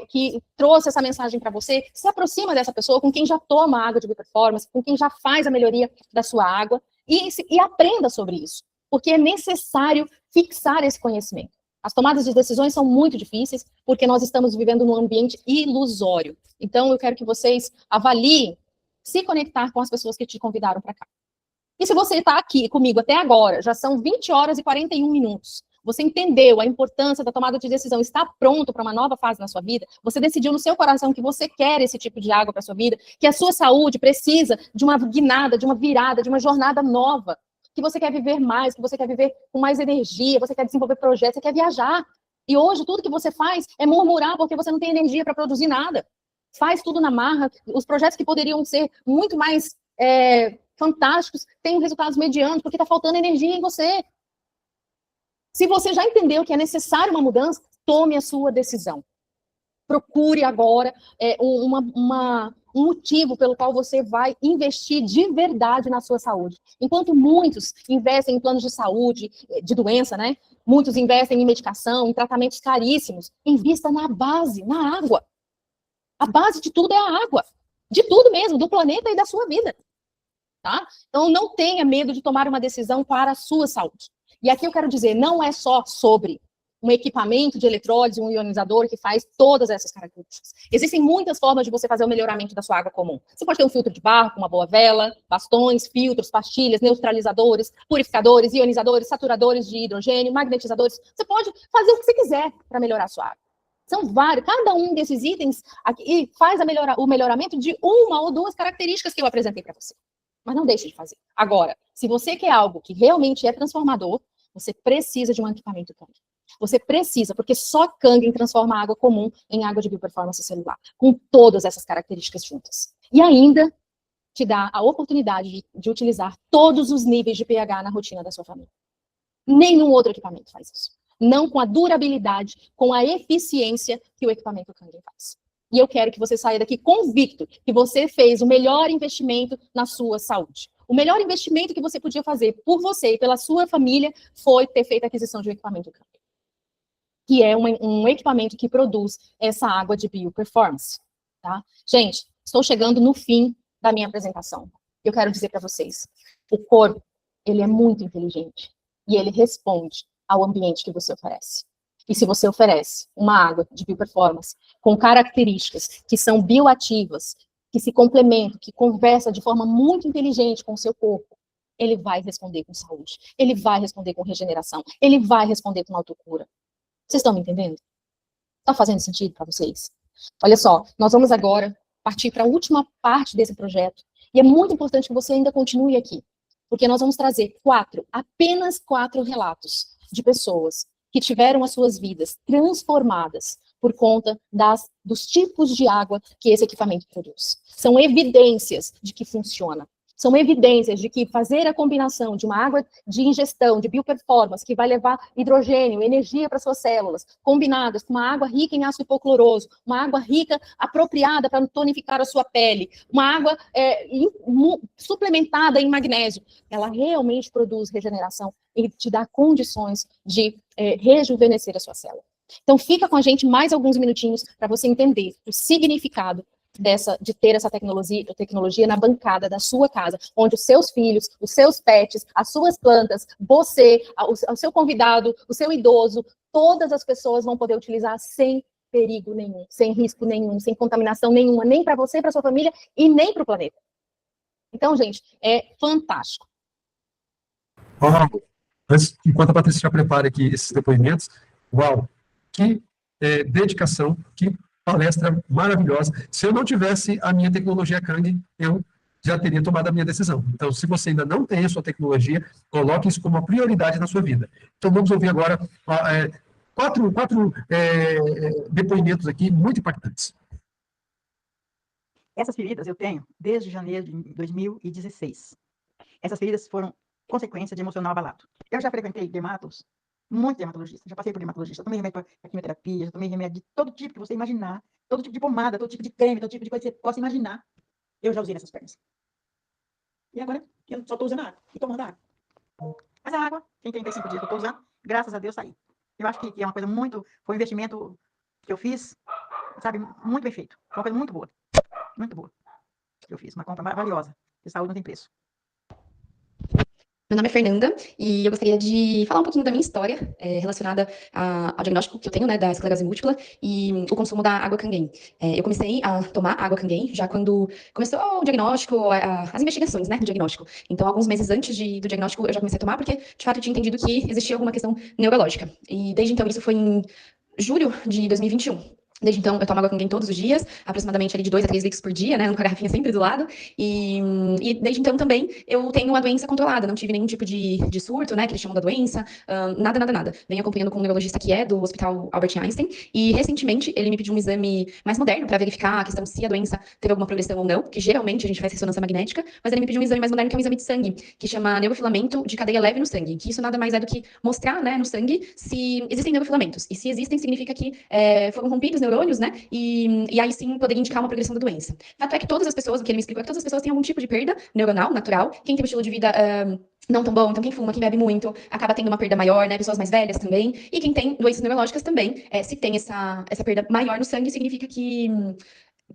que trouxe essa mensagem para você, se aproxima dessa pessoa com quem já toma água de performance, com quem já faz a melhoria da sua água e aprenda sobre isso, porque é necessário fixar esse conhecimento. As tomadas de decisões são muito difíceis, porque nós estamos vivendo num ambiente ilusório. Então, eu quero que vocês avaliem se conectar com as pessoas que te convidaram para cá. E se você está aqui comigo até agora, já são 20 horas e 41 minutos, você entendeu a importância da tomada de decisão, está pronto para uma nova fase na sua vida, você decidiu no seu coração que você quer esse tipo de água para sua vida, que a sua saúde precisa de uma guinada, de uma virada, de uma jornada nova, que você quer viver mais, que você quer viver com mais energia, você quer desenvolver projetos, você quer viajar. E hoje tudo que você faz é murmurar porque você não tem energia para produzir nada. Faz tudo na marra, os projetos que poderiam ser muito mais fantásticos têm resultados medianos porque está faltando energia em você. Se você já entendeu que é necessário uma mudança, tome a sua decisão. Procure agora um motivo pelo qual você vai investir de verdade na sua saúde. Enquanto muitos investem em planos de saúde, de doença, né? Muitos investem em medicação, em tratamentos caríssimos. Invista na base, na água. A base de tudo é a água. De tudo mesmo, do planeta e da sua vida. Tá? Então, não tenha medo de tomar uma decisão para a sua saúde. E aqui eu quero dizer, não é só sobre um equipamento de eletrólise, um ionizador que faz todas essas características. Existem muitas formas de você fazer o melhoramento da sua água comum. Você pode ter um filtro de barro com uma boa vela, bastões, filtros, pastilhas, neutralizadores, purificadores, ionizadores, saturadores de hidrogênio, magnetizadores. Você pode fazer o que você quiser para melhorar a sua água. São vários, cada um desses itens aqui faz o melhoramento de uma ou duas características que eu apresentei para você. Mas não deixe de fazer. Agora, se você quer algo que realmente é transformador, você precisa de um equipamento Kangen. Você precisa, porque só Kangen transforma a água comum em água de bioperformance celular, com todas essas características juntas. E ainda te dá a oportunidade de utilizar todos os níveis de pH na rotina da sua família. Nenhum outro equipamento faz isso. Não com a durabilidade, com a eficiência que o equipamento Kangen faz. E eu quero que você saia daqui convicto que você fez o melhor investimento na sua saúde. O melhor investimento que você podia fazer por você e pela sua família foi ter feito a aquisição de um equipamento Kangen, que é um equipamento que produz essa água de bioperformance. Tá? Gente, estou chegando no fim da minha apresentação. Eu quero dizer para vocês, o corpo, ele é muito inteligente e ele responde ao ambiente que você oferece. E se você oferece uma água de bioperformance com características que são bioativas, que se complementam, que conversa de forma muito inteligente com o seu corpo, ele vai responder com saúde, ele vai responder com regeneração, ele vai responder com autocura. Vocês estão me entendendo? Está fazendo sentido para vocês? Olha só, nós vamos agora partir para a última parte desse projeto, e é muito importante que você ainda continue aqui, porque nós vamos trazer apenas 4 relatos de pessoas que tiveram as suas vidas transformadas por conta dos tipos de água que esse equipamento produz. São evidências de que funciona. São evidências de que fazer a combinação de uma água de ingestão, de bioperformance, que vai levar hidrogênio, energia para suas células, combinadas com uma água rica em ácido hipocloroso, uma água rica, apropriada para tonificar a sua pele, uma água suplementada em magnésio, ela realmente produz regeneração e te dá condições de rejuvenescer a sua célula. Então, fica com a gente mais alguns minutinhos para você entender o significado de ter essa tecnologia na bancada da sua casa, onde os seus filhos, os seus pets, as suas plantas, você, o seu convidado, o seu idoso, todas as pessoas vão poder utilizar sem perigo nenhum, sem risco nenhum, sem contaminação nenhuma, nem para você, para sua família e nem para o planeta. Então, gente, é fantástico. Enquanto a Patrícia já prepara aqui esses depoimentos, uau, que dedicação, que palestra maravilhosa. Se eu não tivesse a minha tecnologia Kangen, eu já teria tomado a minha decisão. Então, se você ainda não tem a sua tecnologia, coloque isso como uma prioridade na sua vida. Então, vamos ouvir agora quatro depoimentos aqui muito impactantes. Essas feridas eu tenho desde janeiro de 2016. Essas feridas foram consequência de emocional abalado. Eu já frequentei dermatos, muito dermatologista, já passei por dermatologista, tomei remédio para quimioterapia, já tomei remédio de todo tipo que você imaginar, todo tipo de pomada, todo tipo de creme, todo tipo de coisa que você possa imaginar, eu já usei nessas pernas. E agora eu só estou usando água e tomando água. Mas a água, tem 35 dias que eu estou usando, graças a Deus saí. Eu acho que é uma coisa muito, foi um investimento que eu fiz, sabe, muito bem feito. Foi uma coisa muito boa que eu fiz, uma compra valiosa, que saúde não tem preço. Meu nome é Fernanda e eu gostaria de falar um pouquinho da minha história relacionada ao diagnóstico que eu tenho, né, da esclerose múltipla e o consumo da água Kangen. Eu comecei a tomar água Kangen já quando começou o diagnóstico, as investigações, né, do diagnóstico. Então, alguns meses antes do diagnóstico, eu já comecei a tomar porque, de fato, eu tinha entendido que existia alguma questão neurológica. E desde então, isso foi em julho de 2021. Desde então, eu tomo água Kangen todos os dias, aproximadamente ali de 2 a 3 litros por dia, né, com a garrafinha sempre do lado. E desde então também eu tenho a doença controlada, não tive nenhum tipo de surto, né, que eles chamam da doença, nada. Venho acompanhando com um neurologista que é do Hospital Albert Einstein, e recentemente ele me pediu um exame mais moderno para verificar a questão se a doença teve alguma progressão ou não, que geralmente a gente faz ressonância magnética, mas ele me pediu um exame mais moderno que é um exame de sangue, que chama neurofilamento de cadeia leve no sangue, que isso nada mais é do que mostrar, né, no sangue se existem neurofilamentos, e se existem significa que foram rompidos neurônios, né, e aí sim poderia indicar uma progressão da doença. Fato é que todas as pessoas, o que ele me explicou é que todas as pessoas têm algum tipo de perda neuronal, natural. Quem tem um estilo de vida não tão bom, então quem fuma, quem bebe muito, acaba tendo uma perda maior, né? Pessoas mais velhas também. E quem tem doenças neurológicas também, se tem essa perda maior no sangue, significa que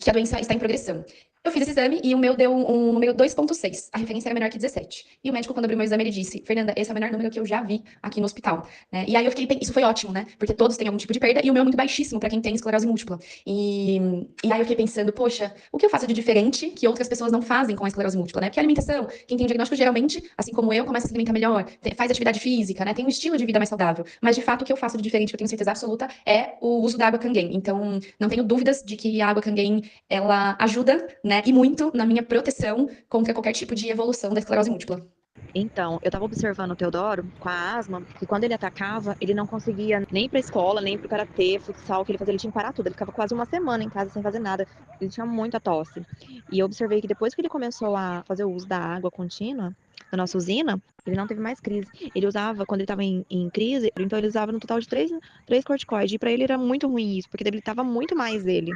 a doença está em progressão. Eu fiz esse exame e o meu deu um número 2,6. A referência era menor que 17. E o médico, quando abriu meu exame, ele disse: Fernanda, esse é o menor número que eu já vi aqui no hospital. Né? E aí eu fiquei, isso foi ótimo, né? Porque todos têm algum tipo de perda e o meu é muito baixíssimo para quem tem esclerose múltipla. E aí eu fiquei pensando: poxa, o que eu faço de diferente que outras pessoas não fazem com a esclerose múltipla, né? Porque a alimentação, quem tem o diagnóstico geralmente, assim como eu, começa a se alimentar melhor, faz atividade física, né? Tem um estilo de vida mais saudável. Mas de fato o que eu faço de diferente, que eu tenho certeza absoluta, é o uso da água Kangen. Então não tenho dúvidas de que a água Kangen ela ajuda, né, e muito na minha proteção contra qualquer tipo de evolução da esclerose múltipla. Então, eu estava observando o Teodoro com a asma, que quando ele atacava, ele não conseguia nem ir pra escola, nem pro karatê, futsal, que ele fazia, ele tinha que parar tudo. Ele ficava quase uma semana em casa sem fazer nada. Ele tinha muita tosse. E eu observei que depois que ele começou a fazer o uso da água contínua, da nossa usina, ele não teve mais crise. Ele usava, quando ele estava em crise, então ele usava no total de três corticoides. E para ele era muito ruim isso, porque debilitava muito mais ele.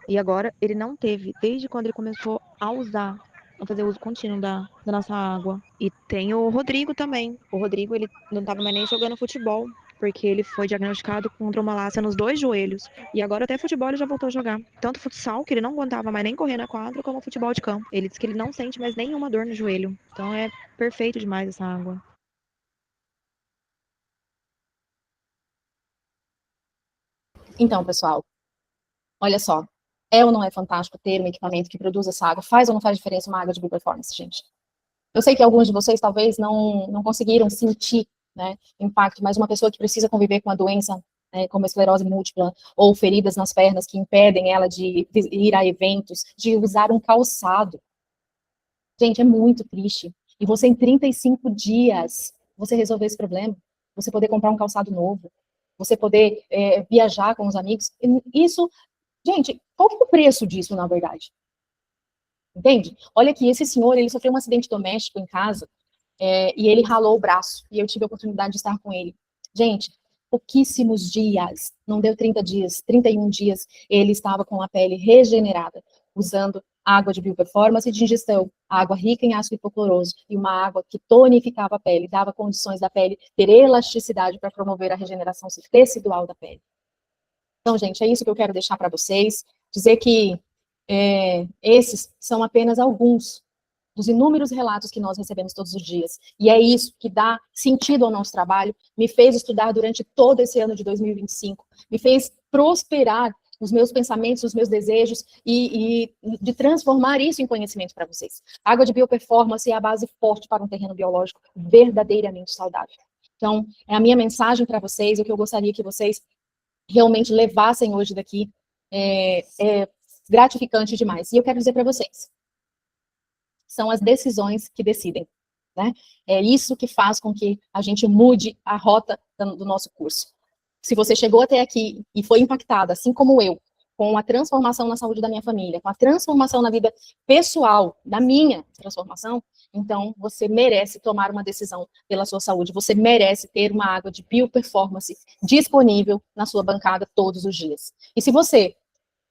E agora ele não teve, desde quando ele começou a usar, a fazer uso contínuo da nossa água. E tem o Rodrigo também. O Rodrigo, ele não estava mais nem jogando futebol, porque ele foi diagnosticado com trombolácia nos 2 joelhos. E agora até futebol ele já voltou a jogar. Tanto futsal, que ele não aguentava mais nem correr na quadra, como futebol de campo. Ele disse que ele não sente mais nenhuma dor no joelho. Então é perfeito demais essa água. Então, pessoal, olha só, é ou não é fantástico ter um equipamento que produz essa água? Faz ou não faz diferença uma água de bioperformance, gente? Eu sei que alguns de vocês talvez não conseguiram sentir, né, o impacto, mas uma pessoa que precisa conviver com a doença, né, como a esclerose múltipla, ou feridas nas pernas que impedem ela de ir a eventos, de usar um calçado. Gente, é muito triste. E você, em 35 dias, você resolver esse problema, você poder comprar um calçado novo, você poder viajar com os amigos, isso, gente, qual que é o preço disso, na verdade? Entende? Olha que esse senhor, ele sofreu um acidente doméstico em casa, e ele ralou o braço, e eu tive a oportunidade de estar com ele. Gente, pouquíssimos dias, não deu 30 dias, 31 dias, ele estava com a pele regenerada, usando água de bioperformance e de ingestão, água rica em ácido hipocloroso, e uma água que tonificava a pele, dava condições da pele ter elasticidade para promover a regeneração tecidual da pele. Então, gente, é isso que eu quero deixar para vocês, dizer que esses são apenas alguns dos inúmeros relatos que nós recebemos todos os dias. E é isso que dá sentido ao nosso trabalho, me fez estudar durante todo esse ano de 2025, me fez prosperar os meus pensamentos, os meus desejos e de transformar isso em conhecimento para vocês. A água de bioperformance é a base forte para um terreno biológico verdadeiramente saudável. Então, é a minha mensagem para vocês, o que eu gostaria que vocês realmente levassem hoje daqui, é gratificante demais. E eu quero dizer para vocês, são as decisões que decidem, né? É isso que faz com que a gente mude a rota do nosso curso. Se você chegou até aqui e foi impactada, assim como eu, com a transformação na saúde da minha família, com a transformação na vida pessoal, da minha transformação, então você merece tomar uma decisão pela sua saúde, você merece ter uma água de bioperformance disponível na sua bancada todos os dias. E se você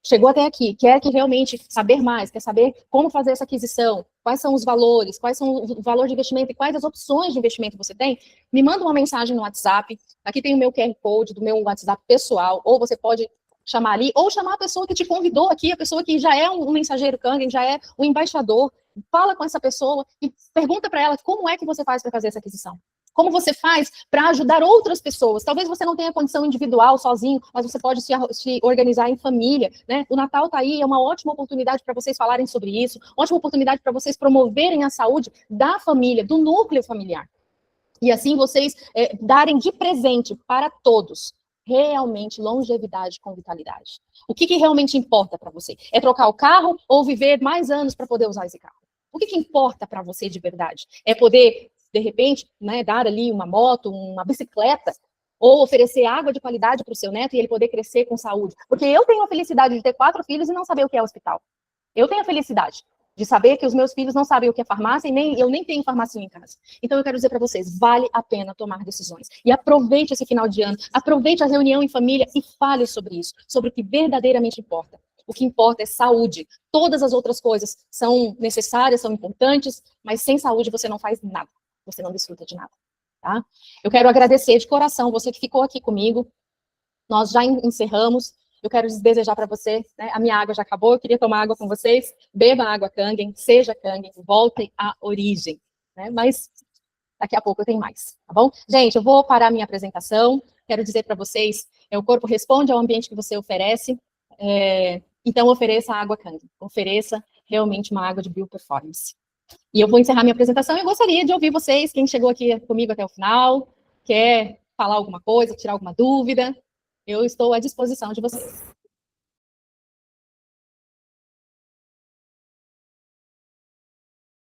chegou até aqui, quer que realmente saber mais, quer saber como fazer essa aquisição, quais são os valores, quais são o valor de investimento e quais as opções de investimento você tem, me manda uma mensagem no WhatsApp. Aqui tem o meu QR Code do meu WhatsApp pessoal, ou você pode chamar ali, ou chamar a pessoa que te convidou aqui, a pessoa que já é um mensageiro Kangen, já é um embaixador. Fala com essa pessoa e pergunta para ela como é que você faz para fazer essa aquisição. Como você faz para ajudar outras pessoas? Talvez você não tenha condição individual, sozinho, mas você pode se organizar em família, né? O Natal está aí, é uma ótima oportunidade para vocês falarem sobre isso, ótima oportunidade para vocês promoverem a saúde da família, do núcleo familiar. E assim vocês darem de presente para todos, realmente, longevidade com vitalidade. O que realmente importa para você? É trocar o carro ou viver mais anos para poder usar esse carro? O que importa para você de verdade? É poder, de repente, né, dar ali uma moto, uma bicicleta, ou oferecer água de qualidade para o seu neto e ele poder crescer com saúde. Porque eu tenho a felicidade de ter 4 filhos e não saber o que é hospital. Eu tenho a felicidade de saber que os meus filhos não sabem o que é farmácia e eu nem tenho farmácia em casa. Então eu quero dizer para vocês, vale a pena tomar decisões. E aproveite esse final de ano, aproveite a reunião em família e fale sobre isso, sobre o que verdadeiramente importa. O que importa é saúde. Todas as outras coisas são necessárias, são importantes, mas sem saúde você não faz nada. Você não desfruta de nada, tá? Eu quero agradecer de coração você que ficou aqui comigo. Nós já encerramos. Eu quero desejar para você, né, a minha água já acabou, eu queria tomar água com vocês. Beba água Kangen, seja Kangen, voltem à origem, né? Mas daqui a pouco eu tenho mais, tá bom? Gente, eu vou parar a minha apresentação. Quero dizer para vocês, o corpo responde ao ambiente que você oferece. Então, ofereça a água Kangen. Ofereça realmente uma água de bioperformance. E eu vou encerrar minha apresentação e eu gostaria de ouvir vocês, quem chegou aqui comigo até o final, quer falar alguma coisa, tirar alguma dúvida, eu estou à disposição de vocês.